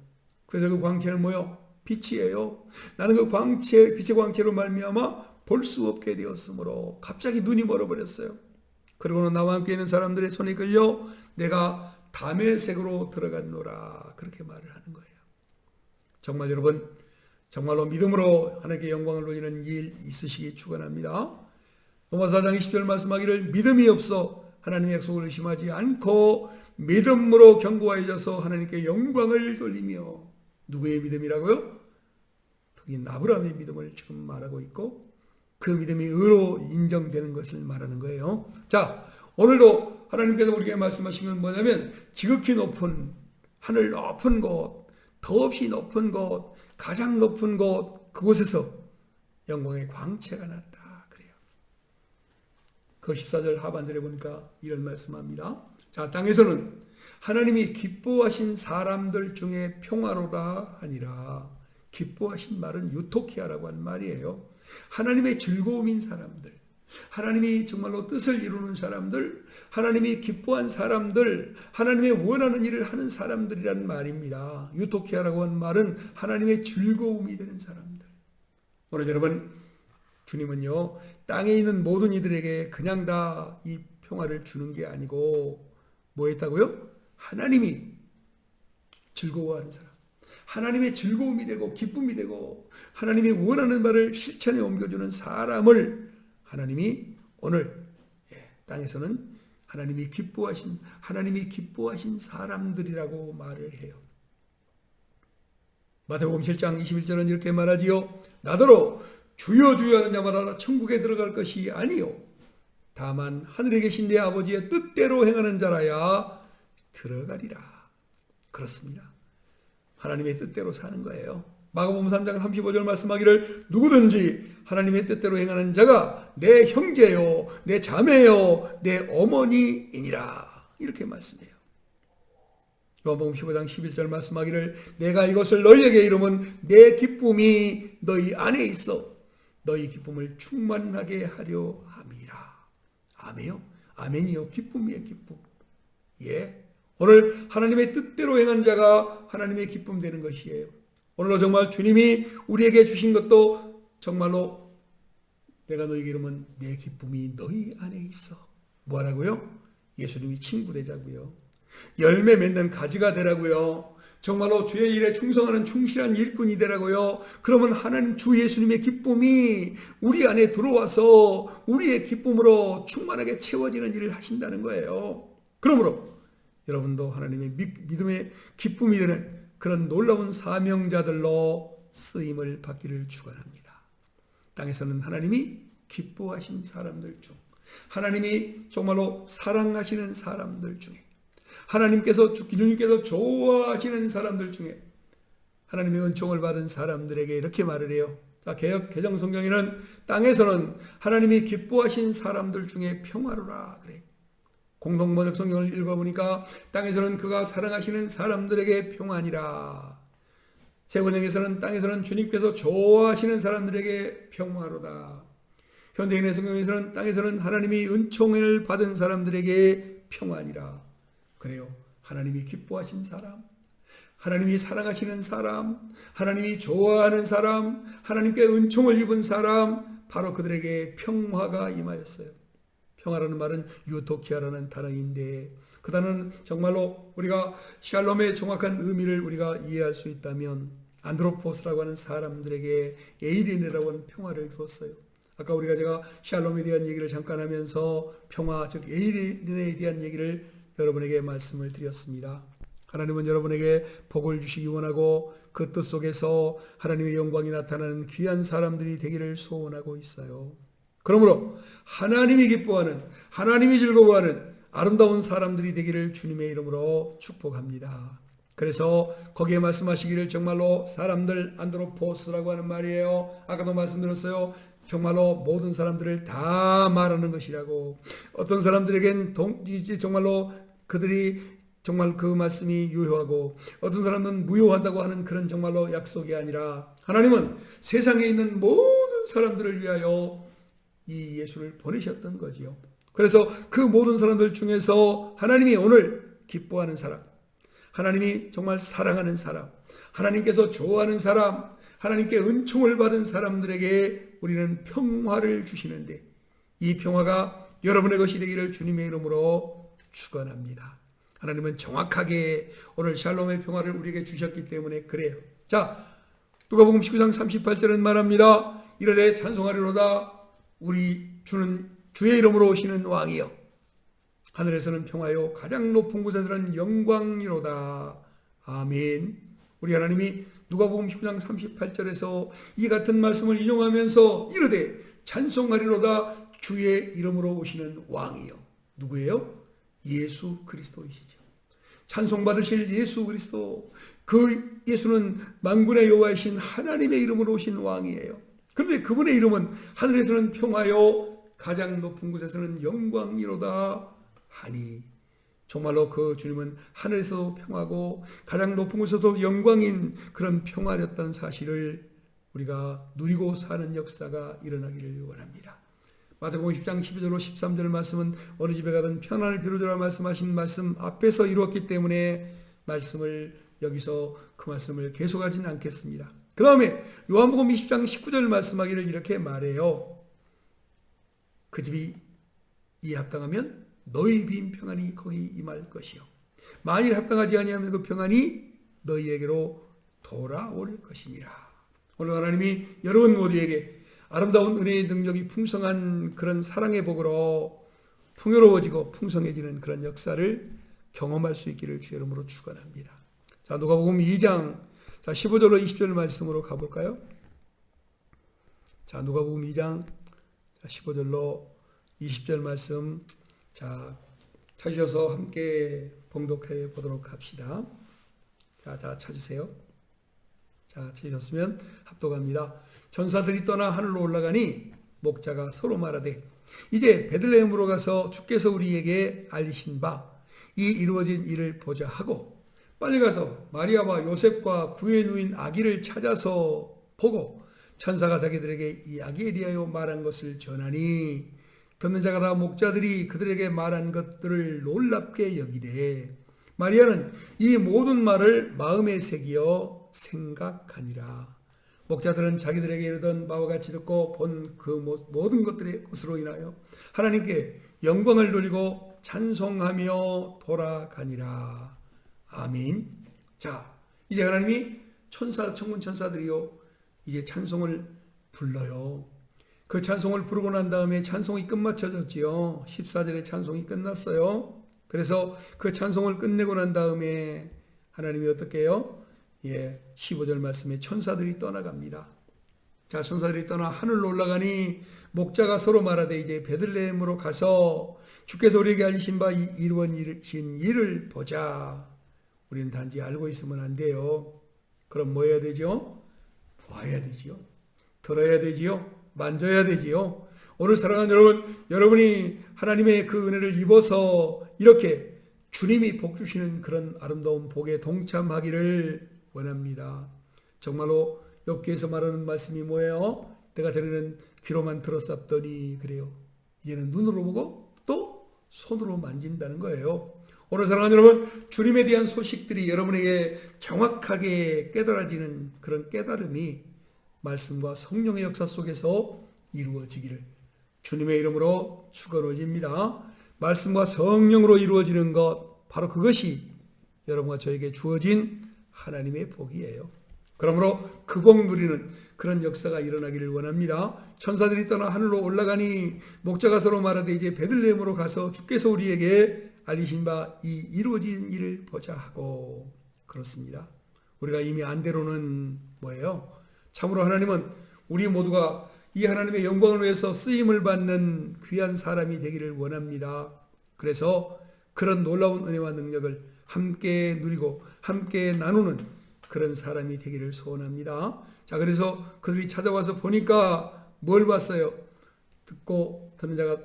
그래서 그 광채는 뭐요? 빛이에요. 나는 그 광채, 빛의 광채로 말미암아 볼 수 없게 되었으므로 갑자기 눈이 멀어버렸어요. 그러고는 나와 함께 있는 사람들의 손에 끌려 내가 다메섹으로 들어갔노라. 그렇게 말을 하는 거예요. 정말 여러분, 정말로 믿음으로 하나님께 영광을 돌리는 일 있으시기 축원합니다. 로마서 4장 20절 말씀하기를 믿음이 없어 하나님의 약속을 의심하지 않고 믿음으로 견고해져서 하나님께 영광을 돌리며. 누구의 믿음이라고요? 특히 아브라함의 믿음을 지금 말하고 있고 그 믿음이 의로 인정되는 것을 말하는 거예요. 자, 오늘도 하나님께서 우리에게 말씀하신 건 뭐냐면 지극히 높은 하늘 높은 곳, 더없이 높은 곳, 가장 높은 곳, 그곳에서 영광의 광채가 났다. 그래요. 그 14절 하반절에 보니까 이런 말씀합니다. 자, 땅에서는 하나님이 기뻐하신 사람들 중에 평화로다 하니라. 기뻐하신 말은 유토키아라고 하는 말이에요. 하나님의 즐거움인 사람들, 하나님이 정말로 뜻을 이루는 사람들, 하나님이 기뻐한 사람들, 하나님의 원하는 일을 하는 사람들이라는 말입니다. 유토키아라고 하는 말은 하나님의 즐거움이 되는 사람들. 오늘 여러분, 주님은요 땅에 있는 모든 이들에게 그냥 다 이 평화를 주는 게 아니고 뭐 했다고요? 하나님이 즐거워하는 사람, 하나님의 즐거움이 되고 기쁨이 되고 하나님이 원하는 바를 실천에 옮겨주는 사람을 하나님이 오늘 땅에서는 하나님이 기뻐하신 사람들이라고 말을 해요. 마태복음 7장 21절은 이렇게 말하지요. 나더러 주여 주여 하는 자마다 천국에 들어갈 것이 아니요 다만 하늘에 계신 내 아버지의 뜻대로 행하는 자라야 들어가리라. 그렇습니다. 하나님의 뜻대로 사는 거예요. 마가복음 3장 35절 말씀하기를 누구든지 하나님의 뜻대로 행하는 자가 내 형제요, 내 자매요, 내 어머니이니라. 이렇게 말씀해요. 요한복음 15장 11절 말씀하기를 내가 이것을 너희에게 이루면 내 기쁨이 너희 안에 있어 너희 기쁨을 충만하게 하려 함이라. 아멘요? 아멘이요. 기쁨이에요. 기쁨. 예. 오늘 하나님의 뜻대로 행한 자가 하나님의 기쁨 되는 것이에요. 오늘도 정말 주님이 우리에게 주신 것도 정말로 내가 너희에게 이르면 내 기쁨이 너희 안에 있어. 뭐하라고요? 예수님이 친구 되자고요. 열매 맺는 가지가 되라고요. 정말로 주의 일에 충성하는 충실한 일꾼이 되라고요. 그러면 하나님 주 예수님의 기쁨이 우리 안에 들어와서 우리의 기쁨으로 충만하게 채워지는 일을 하신다는 거예요. 그러므로 여러분도 하나님의 믿음의 기쁨이 되는 그런 놀라운 사명자들로 쓰임을 받기를 축원합니다. 땅에서는 하나님이 기뻐하신 사람들 중, 하나님이 정말로 사랑하시는 사람들 중에, 하나님께서 주님께서 좋아하시는 사람들 중에 하나님의 은총을 받은 사람들에게 이렇게 말을 해요. 자, 개역 개정 성경에는 땅에서는 하나님이 기뻐하신 사람들 중에 평화로라 그래. 공동 번역 성경을 읽어보니까 땅에서는 그가 사랑하시는 사람들에게 평안이라. 새 번역에서는 땅에서는 주님께서 좋아하시는 사람들에게 평화로다. 현대인의 성경에서는 땅에서는 하나님이 은총을 받은 사람들에게 평안이라. 그래요. 하나님이 기뻐하신 사람, 하나님이 사랑하시는 사람, 하나님이 좋아하는 사람, 하나님께 은총을 입은 사람, 바로 그들에게 평화가 임하였어요. 평화라는 말은 유토키아라는 단어인데 그 단어는 정말로 우리가 샬롬의 정확한 의미를 우리가 이해할 수 있다면 안드로포스라고 하는 사람들에게 에이린이라고 하는 평화를 주었어요. 아까 제가 샬롬에 대한 얘기를 잠깐 하면서 평화, 즉 에이린에 대한 얘기를 여러분에게 말씀을 드렸습니다. 하나님은 여러분에게 복을 주시기 원하고 그 뜻 속에서 하나님의 영광이 나타나는 귀한 사람들이 되기를 소원하고 있어요. 그러므로 하나님이 기뻐하는, 하나님이 즐거워하는 아름다운 사람들이 되기를 주님의 이름으로 축복합니다. 그래서 거기에 말씀하시기를 정말로 사람들 안드로포스라고 하는 말이에요. 아까도 말씀드렸어요. 정말로 모든 사람들을 다 말하는 것이라고. 어떤 사람들에겐 정말로 그들이 정말 그 말씀이 유효하고 어떤 사람은 무효한다고 하는 그런 정말로 약속이 아니라 하나님은 세상에 있는 모든 사람들을 위하여 이 예수를 보내셨던 거지요. 그래서 그 모든 사람들 중에서 하나님이 오늘 기뻐하는 사람, 하나님이 정말 사랑하는 사람, 하나님께서 좋아하는 사람, 하나님께 은총을 받은 사람들에게 우리는 평화를 주시는데 이 평화가 여러분의 것이 되기를 주님의 이름으로 축원합니다. 하나님은 정확하게 오늘 샬롬의 평화를 우리에게 주셨기 때문에 그래요. 자, 누가복음 19장 38절은 말합니다. 이르되 찬송하리로다 우리 주는 주의 이름으로 오시는 왕이여 하늘에서는 평화요 가장 높은 곳에서는 영광이로다. 아멘. 우리 하나님이 누가복음 19장 38절에서 이 같은 말씀을 인용하면서 이르되 찬송하리로다 주의 이름으로 오시는 왕이요. 누구예요? 예수 그리스도이시죠. 찬송받으실 예수 그리스도, 그 예수는 만군의 여호와이신 하나님의 이름으로 오신 왕이에요. 그런데 그분의 이름은 하늘에서는 평화요 가장 높은 곳에서는 영광이로다 하니 정말로 그 주님은 하늘에서도 평화고 가장 높은 곳에서도 영광인 그런 평화였다는 사실을 우리가 누리고 사는 역사가 일어나기를 원합니다. 마태복음 10장 12절로 13절 말씀은 어느 집에 가든 평안을 비로소라 말씀하신 말씀 앞에서 이루었기 때문에 말씀을 여기서 그 말씀을 계속하지는 않겠습니다. 그 다음에 요한복음 20장 19절 말씀하기를 이렇게 말해요. 그 집이 이에 합당하면 너희 빈 평안이 거기 임할 것이요 만일 합당하지 아니하면 그 평안이 너희에게로 돌아올 것이니라. 오늘 하나님이 여러분 모두에게 아름다운 은혜의 능력이 풍성한 그런 사랑의 복으로 풍요로워지고 풍성해지는 그런 역사를 경험할 수 있기를 주의 이름으로 축원합니다. 자, 누가복음 2장 15절로 20절 말씀으로 가볼까요? 자, 누가복음 2장 15절로 20절 말씀 찾으셔서 함께 봉독해 보도록 합시다. 자, 찾으세요. 자, 찾으셨으면 합독합니다. 전사들이 떠나 하늘로 올라가니 목자가 서로 말하되 이제 베들레헴으로 가서 주께서 우리에게 알리신 바 이 이루어진 일을 보자 하고 빨리 가서 마리아와 요셉과 구에 누인 아기를 찾아서 보고 천사가 자기들에게 이 아기에 대하여 말한 것을 전하니 듣는 자가 다 목자들이 그들에게 말한 것들을 놀랍게 여기되 마리아는 이 모든 말을 마음에 새기어 생각하니라. 목자들은 자기들에게 이르던 바와 같이 듣고 본 그 모든 것으로 인하여 하나님께 영광을 돌리고 찬송하며 돌아가니라. 아멘. 자, 이제 하나님이 천군 천사들이요, 이제 찬송을 불러요. 그 찬송을 부르고 난 다음에 찬송이 끝마쳐졌지요. 14절에 찬송이 끝났어요. 그래서 그 찬송을 끝내고 난 다음에 하나님이 어떻게 해요? 15절 말씀에 천사들이 떠나갑니다. 자, 천사들이 떠나 하늘로 올라가니 목자가 서로 말하되 이제 베들레헴으로 가서 주께서 우리에게 알리신 바 이루어진 일을 보자. 우리는 단지 알고 있으면 안 돼요. 그럼 뭐 해야 되죠? 보아야 되지요. 들어야 되지요. 만져야 되지요. 오늘 사랑하는 여러분, 여러분이 하나님의 그 은혜를 입어서 이렇게 주님이 복 주시는 그런 아름다운 복에 동참하기를 원합니다. 정말로 욥기에서 말하는 말씀이 뭐예요? 내가 전에는 귀로만 들었었더니 그래요. 이제는 눈으로 보고 또 손으로 만진다는 거예요. 오늘 사랑하는 여러분, 주님에 대한 소식들이 여러분에게 정확하게 깨달아지는 그런 깨달음이 말씀과 성령의 역사 속에서 이루어지기를 주님의 이름으로 축원 올립니다. 말씀과 성령으로 이루어지는 것, 바로 그것이 여러분과 저에게 주어진 하나님의 복이에요. 그러므로 그 복 누리는 그런 역사가 일어나기를 원합니다. 천사들이 떠나 하늘로 올라가니 목자가 서로 말하되 이제 베들레헴으로 가서 주께서 우리에게 알리신 바 이 이루어진 일을 보자 하고, 그렇습니다. 우리가 이미 안대로는 뭐예요? 참으로 하나님은 우리 모두가 이 하나님의 영광을 위해서 쓰임을 받는 귀한 사람이 되기를 원합니다. 그래서 그런 놀라운 은혜와 능력을 함께 누리고 함께 나누는 그런 사람이 되기를 소원합니다. 자, 그래서 그들이 찾아와서 보니까 뭘 봤어요? 듣고 듣는 자가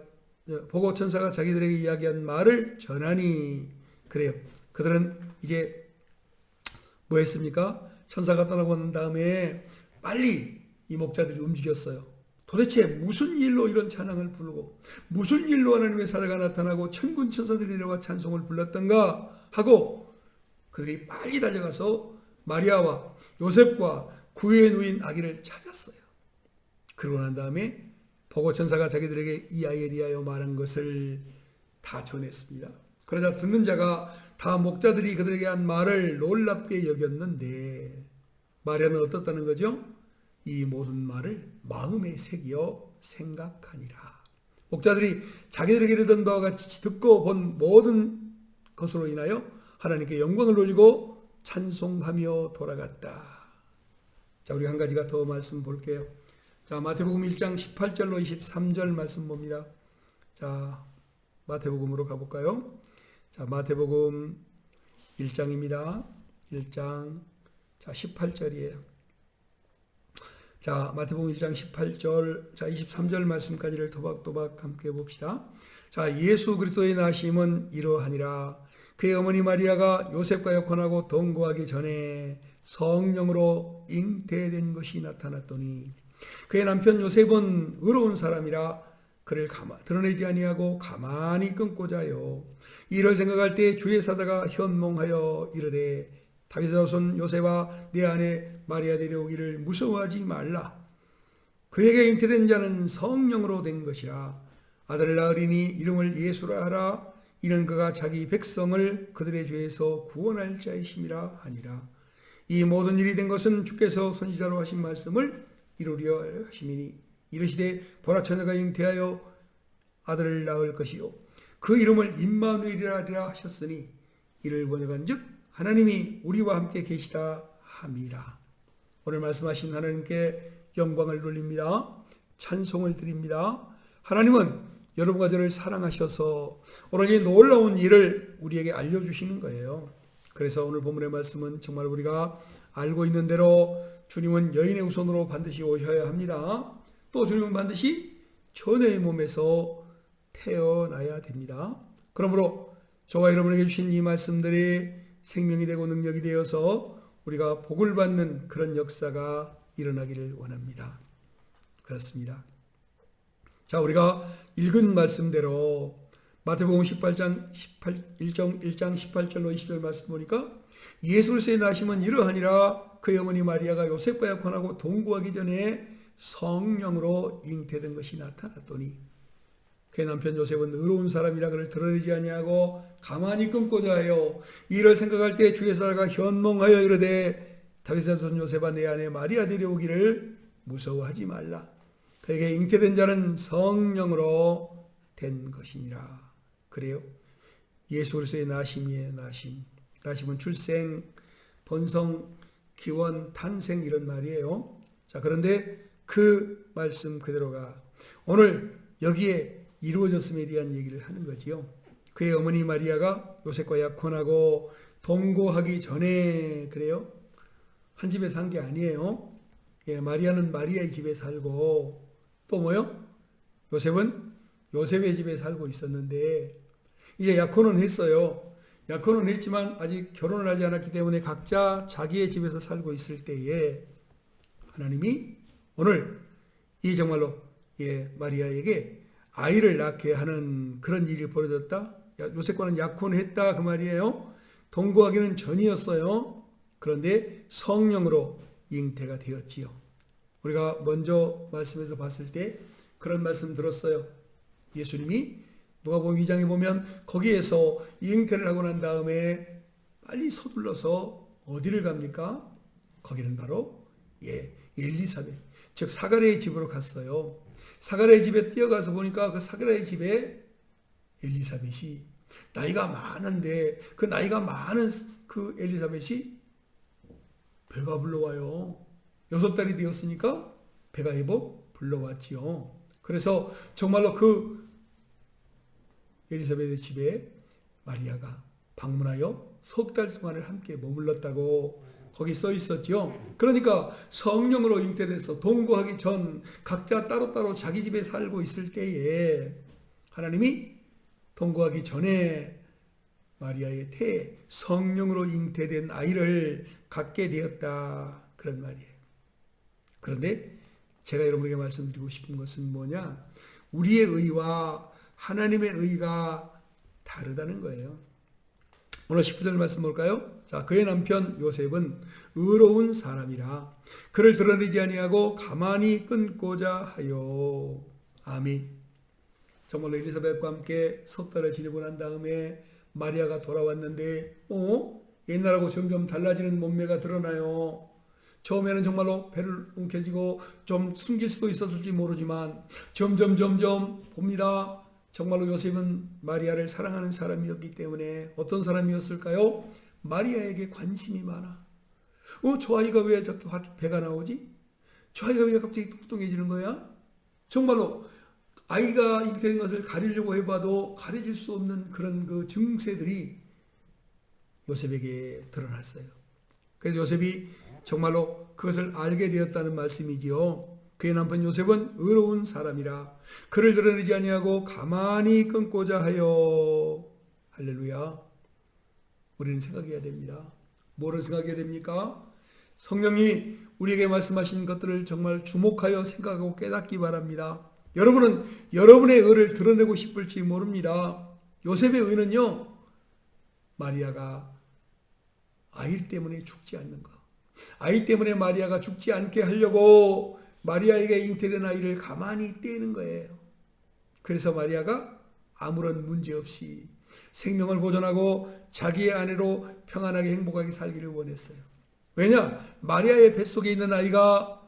보고 천사가 자기들에게 이야기한 말을 전하니, 그래요. 그들은 이제 뭐 했습니까? 천사가 떠나고 난 다음에 빨리 이 목자들이 움직였어요. 도대체 무슨 일로 이런 찬양을 부르고 무슨 일로 하나님의 사자가 나타나고 천군 천사들이 내려와 찬송을 불렀던가 하고 그들이 빨리 달려가서 마리아와 요셉과 구유에 누인 아기를 찾았어요. 그러고 난 다음에 보고 천사가 자기들에게 이 아이에 대하여 말한 것을 다 전했습니다. 그러자 듣는 자가 다 목자들이 그들에게 한 말을 놀랍게 여겼는데, 마리아는 어떻다는 거죠? 이 모든 말을 마음에 새겨 생각하니라. 목자들이 자기들에게 이르던 바와 같이 듣고 본 모든 것으로 인하여 하나님께 영광을 돌리고 찬송하며 돌아갔다. 자, 우리 한 가지가 더 말씀 볼게요. 자, 마태복음 1장 18절로 23절 말씀 봅니다. 자, 마태복음으로 가볼까요? 자, 마태복음 1장입니다. 1장, 자, 18절이에요. 자, 마태복음 1장 18절, 자, 23절 말씀까지를 토박토박 함께 봅시다. 자, 예수 그리스도의 나심은 이러하니라. 그의 어머니 마리아가 요셉과 약혼하고 동거하기 전에 성령으로 잉태된 것이 나타났더니, 그의 남편 요셉은 의로운 사람이라 그를 드러내지 아니하고 가만히 끊고자 하여 이를 생각할 때 주의 사자가 현몽하여 이르되, 다윗의 자손 요셉아, 내 아내 마리아 데려오기를 무서워하지 말라. 그에게 잉태된 자는 성령으로 된 것이라. 아들을 낳으리니 이름을 예수라 하라. 이는 그가 자기 백성을 그들의 죄에서 구원할 자이심이라 하니라. 이 모든 일이 된 것은 주께서 선지자로 하신 말씀을 이루려 하심이니, 이르시되 보라, 처녀가 잉태하여 아들을 낳을 것이요 그 이름을 임마누엘이라 하리라 하셨으니, 이를 번역한즉 하나님이 우리와 함께 계시다 함이라. 오늘 말씀하신 하나님께 영광을 돌립니다. 찬송을 드립니다. 하나님은 여러분과 저를 사랑하셔서 오늘 이 놀라운 일을 우리에게 알려주시는 거예요. 그래서 오늘 본문의 말씀은 정말 우리가 알고 있는 대로 주님은 여인의 후손으로 반드시 오셔야 합니다. 또 주님은 반드시 처녀의 몸에서 태어나야 됩니다. 그러므로 저와 여러분에게 주신 이 말씀들이 생명이 되고 능력이 되어서 우리가 복을 받는 그런 역사가 일어나기를 원합니다. 그렇습니다. 자, 우리가 읽은 말씀대로 마태복음 1장 18절로 20절 말씀 보니까 예수 그리스도의 나심은 이러하니라. 그의 어머니 마리아가 요셉과 약혼하고 동거하기 전에 성령으로 잉태된 것이 나타났더니, 그의 남편 요셉은 의로운 사람이라 그를 드러내지 아니하고 가만히 끊고자 하여 이를 생각할 때 주의 사자가 현몽하여 이르되 다윗의 손 요셉아 내 아내 마리아 데려오기를 무서워하지 말라. 그에게 잉태된 자는 성령으로 된 것이니라. 그래요. 예수 그리스도의 나심이에요. 나심은 출생, 번성, 기원, 탄생 이런 말이에요. 자, 그런데 그 말씀 그대로가 오늘 여기에 이루어졌음에 대한 얘기를 하는 거지요. 그의 어머니 마리아가 요셉과 약혼하고 동거하기 전에 그래요. 한 집에 산 게 아니에요. 예, 마리아는 마리아의 집에 살고 또 뭐요? 요셉은 요셉의 집에 살고 있었는데 이제 약혼은 했어요. 약혼은 했지만 아직 결혼을 하지 않았기 때문에 각자 자기의 집에서 살고 있을 때에 하나님이 오늘 이 정말로 마리아에게 아이를 낳게 하는 그런 일이 벌어졌다. 요셉과는 약혼했다 그 말이에요. 동거하기는 전이었어요. 그런데 성령으로 잉태가 되었지요. 우리가 먼저 말씀에서 봤을 때 그런 말씀 들었어요. 예수님이 누가복음 2장에 보면 거기에서 잉태를 하고 난 다음에 빨리 서둘러서 어디를 갑니까? 거기는 바로 엘리사벳, 즉 사가랴의 집으로 갔어요. 사가랴의 집에 뛰어가서 보니까 그 사가랴의 집에 엘리사벳이 나이가 많은데 그 나이가 많은 그 엘리사벳이 배가 불러와요. 6달이 되었으니까 배가 제법 불러왔지요. 그래서 정말로 그 엘리사벳의 집에 마리아가 방문하여 석 달 동안을 함께 머물렀다고 거기 써 있었죠. 그러니까 성령으로 잉태돼서 동거하기 전 각자 따로따로 자기 집에 살고 있을 때에 하나님이 동거하기 전에 마리아의 태에 성령으로 잉태된 아이를 갖게 되었다. 그런 말이에요. 그런데 제가 여러분에게 말씀드리고 싶은 것은 뭐냐? 우리의 의와 하나님의 의가 다르다는 거예요. 오늘 19절 말씀 볼까요? 자, 그의 남편 요셉은 의로운 사람이라 그를 드러내지 아니하고 가만히 끊고자 하여. 아멘. 정말로 엘리사벳과 함께 석 달을 지내고 난 다음에 마리아가 돌아왔는데 옛날하고 점점 달라지는 몸매가 드러나요. 처음에는 정말로 배를 움켜쥐고 좀 숨길 수도 있었을지 모르지만 점점 봅니다. 정말로 요셉은 마리아를 사랑하는 사람이었기 때문에 어떤 사람이었을까요? 마리아에게 관심이 많아. 저 아이가 왜 저렇게 배가 나오지? 저 아이가 왜 갑자기 뚱뚱해지는 거야? 정말로 아이가 잉태된 것을 가리려고 해봐도 가려질 수 없는 그런 그 증세들이 요셉에게 드러났어요. 그래서 요셉이 정말로 그것을 알게 되었다는 말씀이지요. 그의 남편 요셉은 의로운 사람이라 그를 드러내지 아니하고 가만히 끊고자 하여. 할렐루야. 우리는 생각해야 됩니다. 뭐를 생각해야 됩니까? 성령이 우리에게 말씀하신 것들을 정말 주목하여 생각하고 깨닫기 바랍니다. 여러분은 여러분의 의를 드러내고 싶을지 모릅니다. 요셉의 의는요, 마리아가 아이 때문에 죽지 않는 것, 아이 때문에 마리아가 죽지 않게 하려고 마리아에게 잉태된 아이를 가만히 떼는 거예요. 그래서 마리아가 아무런 문제 없이 생명을 보존하고 자기의 아내로 평안하게 행복하게 살기를 원했어요. 왜냐? 마리아의 뱃속에 있는 아이가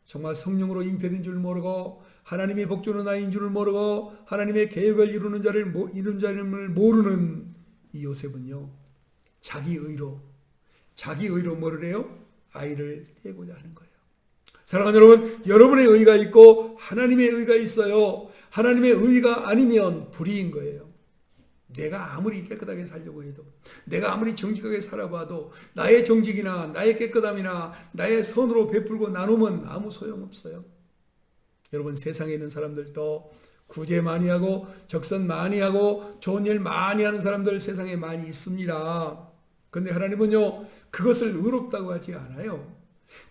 정말 성령으로 잉태된 줄 모르고 하나님의 복 주는 아이인 줄 모르고 하나님의 계획을 이루는 자를 모르는 이 요셉은요, 자기 의로 뭐를 해요? 아이를 떼고자 하는 거예요. 사랑하는 여러분, 여러분의 의가 있고 하나님의 의가 있어요. 하나님의 의가 아니면 불의인 거예요. 내가 아무리 깨끗하게 살려고 해도, 내가 아무리 정직하게 살아봐도 나의 정직이나 나의 깨끗함이나 나의 선으로 베풀고 나누면 아무 소용없어요. 여러분, 세상에 있는 사람들도 구제 많이 하고 적선 많이 하고 좋은 일 많이 하는 사람들 세상에 많이 있습니다. 그런데 하나님은요, 그것을 의롭다고 하지 않아요.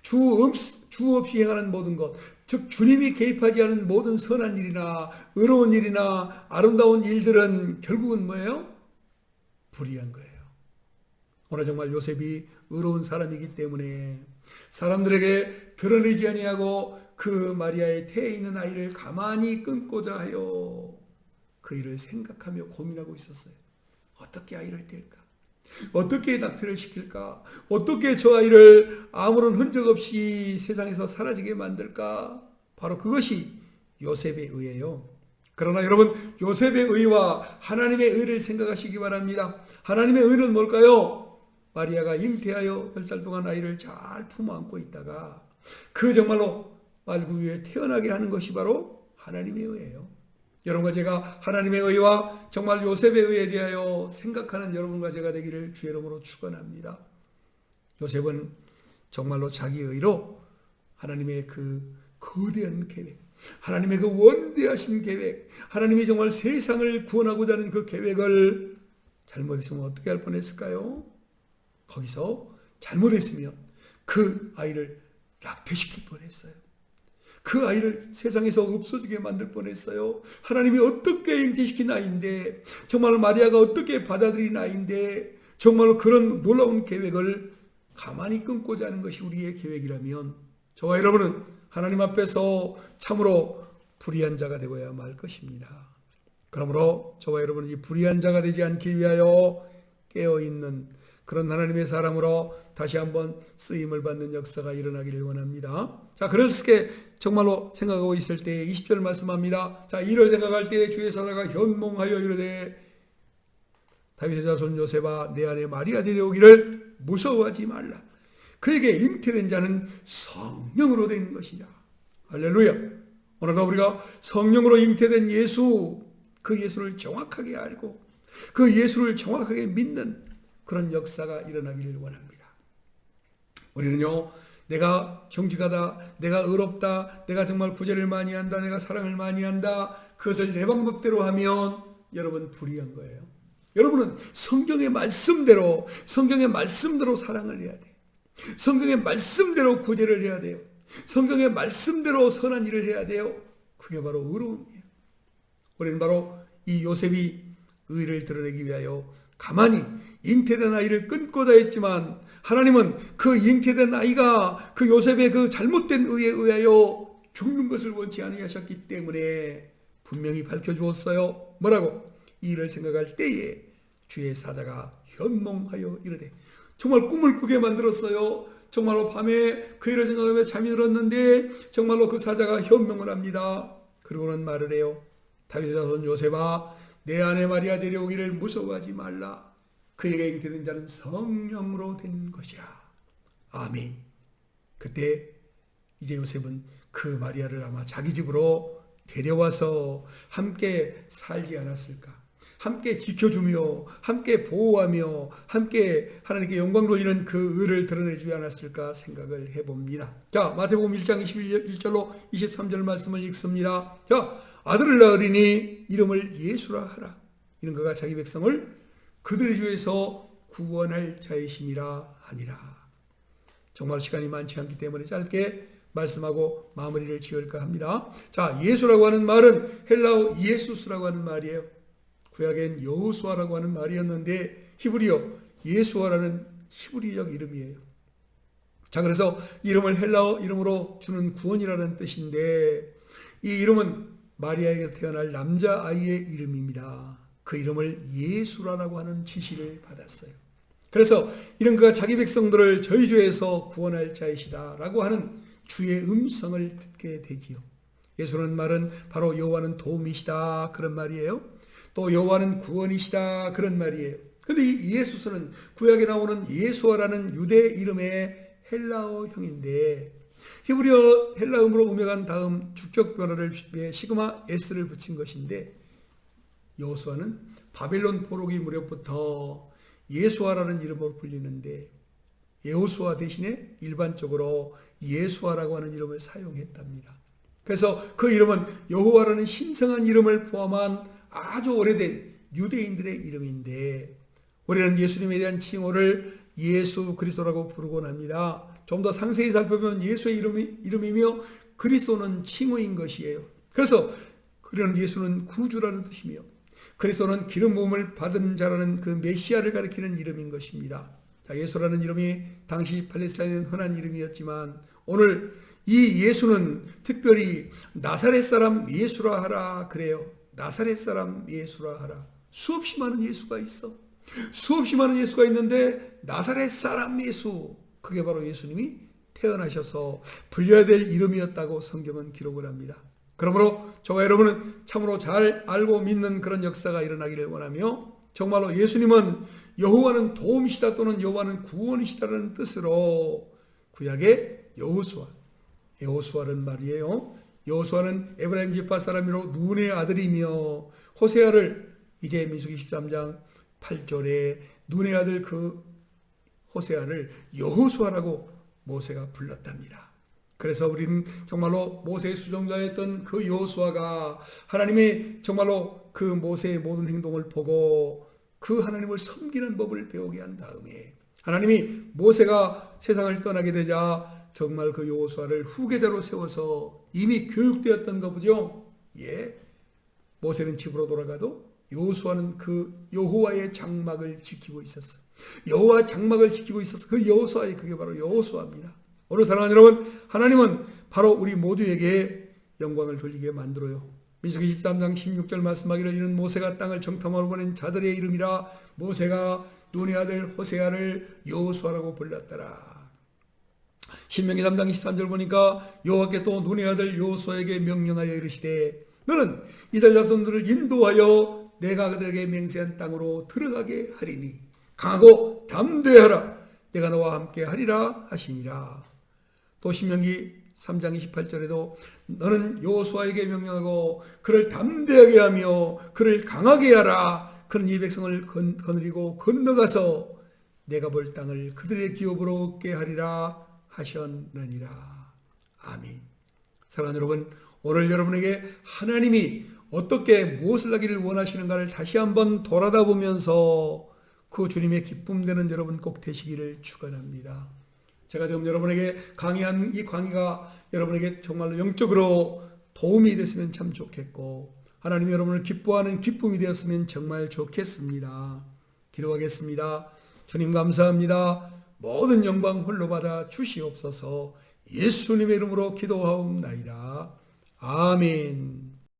주 없이 행하는 모든 것, 즉 주님이 개입하지 않은 모든 선한 일이나 의로운 일이나 아름다운 일들은 결국은 뭐예요? 불의한 거예요. 오늘 정말 요셉이 의로운 사람이기 때문에 사람들에게 드러내지 아니하고 그 마리아의 태에 있는 아이를 가만히 끊고자 하여. 그 일을 생각하며 고민하고 있었어요. 어떻게 아이를 뗄까? 어떻게 낙태를 시킬까? 어떻게 저 아이를 아무런 흔적 없이 세상에서 사라지게 만들까? 바로 그것이 요셉의 의예요. 그러나 여러분, 요셉의 의와 하나님의 의를 생각하시기 바랍니다. 하나님의 의는 뭘까요? 마리아가 잉태하여 10달 동안 아이를 잘 품어 안고 있다가 그 정말로 말구 위에 태어나게 하는 것이 바로 하나님의 의예요. 여러분과 제가 하나님의 의와 정말 요셉의 의에 대하여 생각하는 여러분과 제가 되기를 주의 이름으로 축원합니다. 요셉은 정말로 자기 의로 하나님의 그 거대한 계획, 하나님의 그 원대하신 계획, 하나님이 정말 세상을 구원하고자 하는 그 계획을 잘못했으면 어떻게 할 뻔했을까요? 거기서 잘못했으면 그 아이를 낙태시킬 뻔했어요. 그 아이를 세상에서 없어지게 만들 뻔했어요. 하나님이 어떻게 잉태시킨 아이인데, 정말 마리아가 어떻게 받아들인 아이인데, 정말로 그런 놀라운 계획을 가만히 끊고자 하는 것이 우리의 계획이라면 저와 여러분은 하나님 앞에서 참으로 불의한 자가 되고야 말 것입니다. 그러므로 저와 여러분은 이 불의한 자가 되지 않기 위하여 깨어있는 그런 하나님의 사람으로 다시 한번 쓰임을 받는 역사가 일어나기를 원합니다. 자, 그렇게 정말로 생각하고 있을 때 20절 말씀합니다. 자, 이를 생각할 때 주의 사자가 현몽하여 이르되 다윗의 자손 요셉아 내 아내 마리아 데려오기를 무서워하지 말라. 그에게 잉태된 자는 성령으로 된 것이냐. 할렐루야. 오늘도 우리가 성령으로 잉태된 예수, 그 예수를 정확하게 알고 그 예수를 정확하게 믿는 그런 역사가 일어나기를 원합니다. 우리는요, 내가 정직하다, 내가 의롭다, 내가 정말 구제를 많이 한다, 내가 사랑을 많이 한다, 그것을 내 방법대로 하면 여러분 불의한 거예요. 여러분은 성경의 말씀대로 사랑을 해야 돼요. 성경의 말씀대로 구제를 해야 돼요. 성경의 말씀대로 선한 일을 해야 돼요. 그게 바로 의로움이에요. 우리는 바로 이 요셉이 의를 드러내기 위하여 가만히 잉태된 아이를 끊고자 했지만 하나님은 그 잉태된 아이가 그 요셉의 그 잘못된 의에 의하여 죽는 것을 원치 아니하셨기 때문에 분명히 밝혀주었어요. 뭐라고? 이 일을 생각할 때에 주의 사자가 현몽하여 이르되, 정말 꿈을 꾸게 만들었어요. 정말로 밤에 그 일을 생각하며 잠이 들었는데 정말로 그 사자가 현몽을 합니다. 그러고는 말을 해요. 다윗의 자손 요셉아 내 아내 마리아 데려오기를 무서워하지 말라. 그에게 잉태된 자는 성령으로 된 것이라. 아멘. 그때 이제 요셉은 그 마리아를 아마 자기 집으로 데려와서 함께 살지 않았을까? 함께 지켜주며 함께 보호하며 함께 하나님께 영광 돌리는 그 의를 드러내주지 않았을까 생각을 해봅니다. 자, 마태복음 1장 21절로 23절 말씀을 읽습니다. 자, 아들을 낳으리니 이름을 예수라 하라. 이는 그가 자기 백성을 그들의 죄에서 구원할 자이심이라 하니라. 정말 시간이 많지 않기 때문에 짧게 말씀하고 마무리를 지을까 합니다. 자, 예수라고 하는 말은 헬라어 예수스라고 하는 말이에요. 구약엔 여호수아라고 하는 말이었는데 히브리어 예수아라는 히브리적 이름이에요. 자, 그래서 이름을 헬라어 이름으로 주는 구원이라는 뜻인데 이 이름은 마리아에게서 태어날 남자아이의 이름입니다. 그 이름을 예수라라고 하는 지시를 받았어요. 그래서 이런 그가 자기 백성들을 저희 죄에서 구원할 자이시다 라고 하는 주의 음성을 듣게 되지요. 예수라는 말은 바로 여호와는 도움이시다 그런 말이에요. 또 여호와는 구원이시다 그런 말이에요. 그런데 이 예수스는 구약에 나오는 예수아라는 유대 이름의 헬라어형인데 히브리어 헬라음으로 음역한 다음 주격 변화를 위해 시그마 S를 붙인 것인데 여호수아는 바벨론 포로기 무렵부터 예수아라는 이름으로 불리는데 여호수아 대신에 일반적으로 예수아라고 하는 이름을 사용했답니다. 그래서 그 이름은 여호와라는 신성한 이름을 포함한 아주 오래된 유대인들의 이름인데 우리는 예수님에 대한 칭호를 예수 그리스도라고 부르곤 합니다. 좀 더 상세히 살펴보면 예수의 이름이며 그리스도는 칭호인 것이에요. 그래서 그런 예수는 구주라는 뜻이며 그리스도는 기름 부음을 받은 자라는 그 메시아를 가리키는 이름인 것입니다. 자, 예수라는 이름이 당시 팔레스타인은 흔한 이름이었지만 오늘 이 예수는 특별히 나사렛 사람 예수라 하라 그래요. 나사렛 사람 예수라 하라. 수없이 많은 예수가 있어. 수없이 많은 예수가 있는데 나사렛 사람 예수, 그게 바로 예수님이 태어나셔서 불려야 될 이름이었다고 성경은 기록을 합니다. 그러므로 저와 여러분은 참으로 잘 알고 믿는 그런 역사가 일어나기를 원하며, 정말로 예수님은 여호와는 도움이시다 또는 여호와는 구원이시다라는 뜻으로 구약의 여호수아는 말이에요. 여호수아는 에브라임 지파 사람이로 눈의 아들이며, 호세아를 이제 민수기 13장 8절에 눈의 아들 그 호세아를 여호수아라고 모세가 불렀답니다. 그래서 우리는 정말로 모세의 수종자였던 그 여호수아가 하나님이 정말로 그 모세의 모든 행동을 보고 그 하나님을 섬기는 법을 배우게 한 다음에, 하나님이 모세가 세상을 떠나게 되자 정말 그 여호수아를 후계자로 세워서 이미 교육되었던 거죠. 예, 모세는 집으로 돌아가도 여호수아는 그 여호와의 장막을 지키고 있었어. 여호와 장막을 지키고 있어서 그 여호수아의, 그게 바로 여호수아입니다. 오늘 사랑하는 여러분, 하나님은 바로 우리 모두에게 영광을 돌리게 만들어요. 민수기 13장 16절 말씀하기를 이는 모세가 땅을 정탐하러 보낸 자들의 이름이라 모세가 눈의 아들 호세아를 여호수아라고 불렀더라. 신명기 3장 23절 보니까 여호와께 또 눈의 아들 여호수아에게 명령하여 이르시되 너는 이스라엘 자손들을 인도하여 내가 그들에게 맹세한 땅으로 들어가게 하리니 강하고 담대하라. 내가 너와 함께 하리라 하시니라. 또 신명기 3장 28절에도 너는 여호수아에게 명령하고 그를 담대하게 하며 그를 강하게 하라. 그는 이 백성을 거느리고 건너가서 내가 볼 땅을 그들의 기업으로 얻게 하리라 하셨느니라. 아멘. 사랑하는 여러분, 오늘 여러분에게 하나님이 어떻게 무엇을 하기를 원하시는가를 다시 한번 돌아다 보면서 그 주님의 기쁨 되는 여러분 꼭 되시기를 축원합니다. 제가 지금 여러분에게 강의한 이 강의가 여러분에게 정말로 영적으로 도움이 됐으면 참 좋겠고, 하나님이 여러분을 기뻐하는 기쁨이 되었으면 정말 좋겠습니다. 기도하겠습니다. 주님 감사합니다. 모든 영광 홀로 받아 주시옵소서. 예수님의 이름으로 기도하옵나이다. 아멘.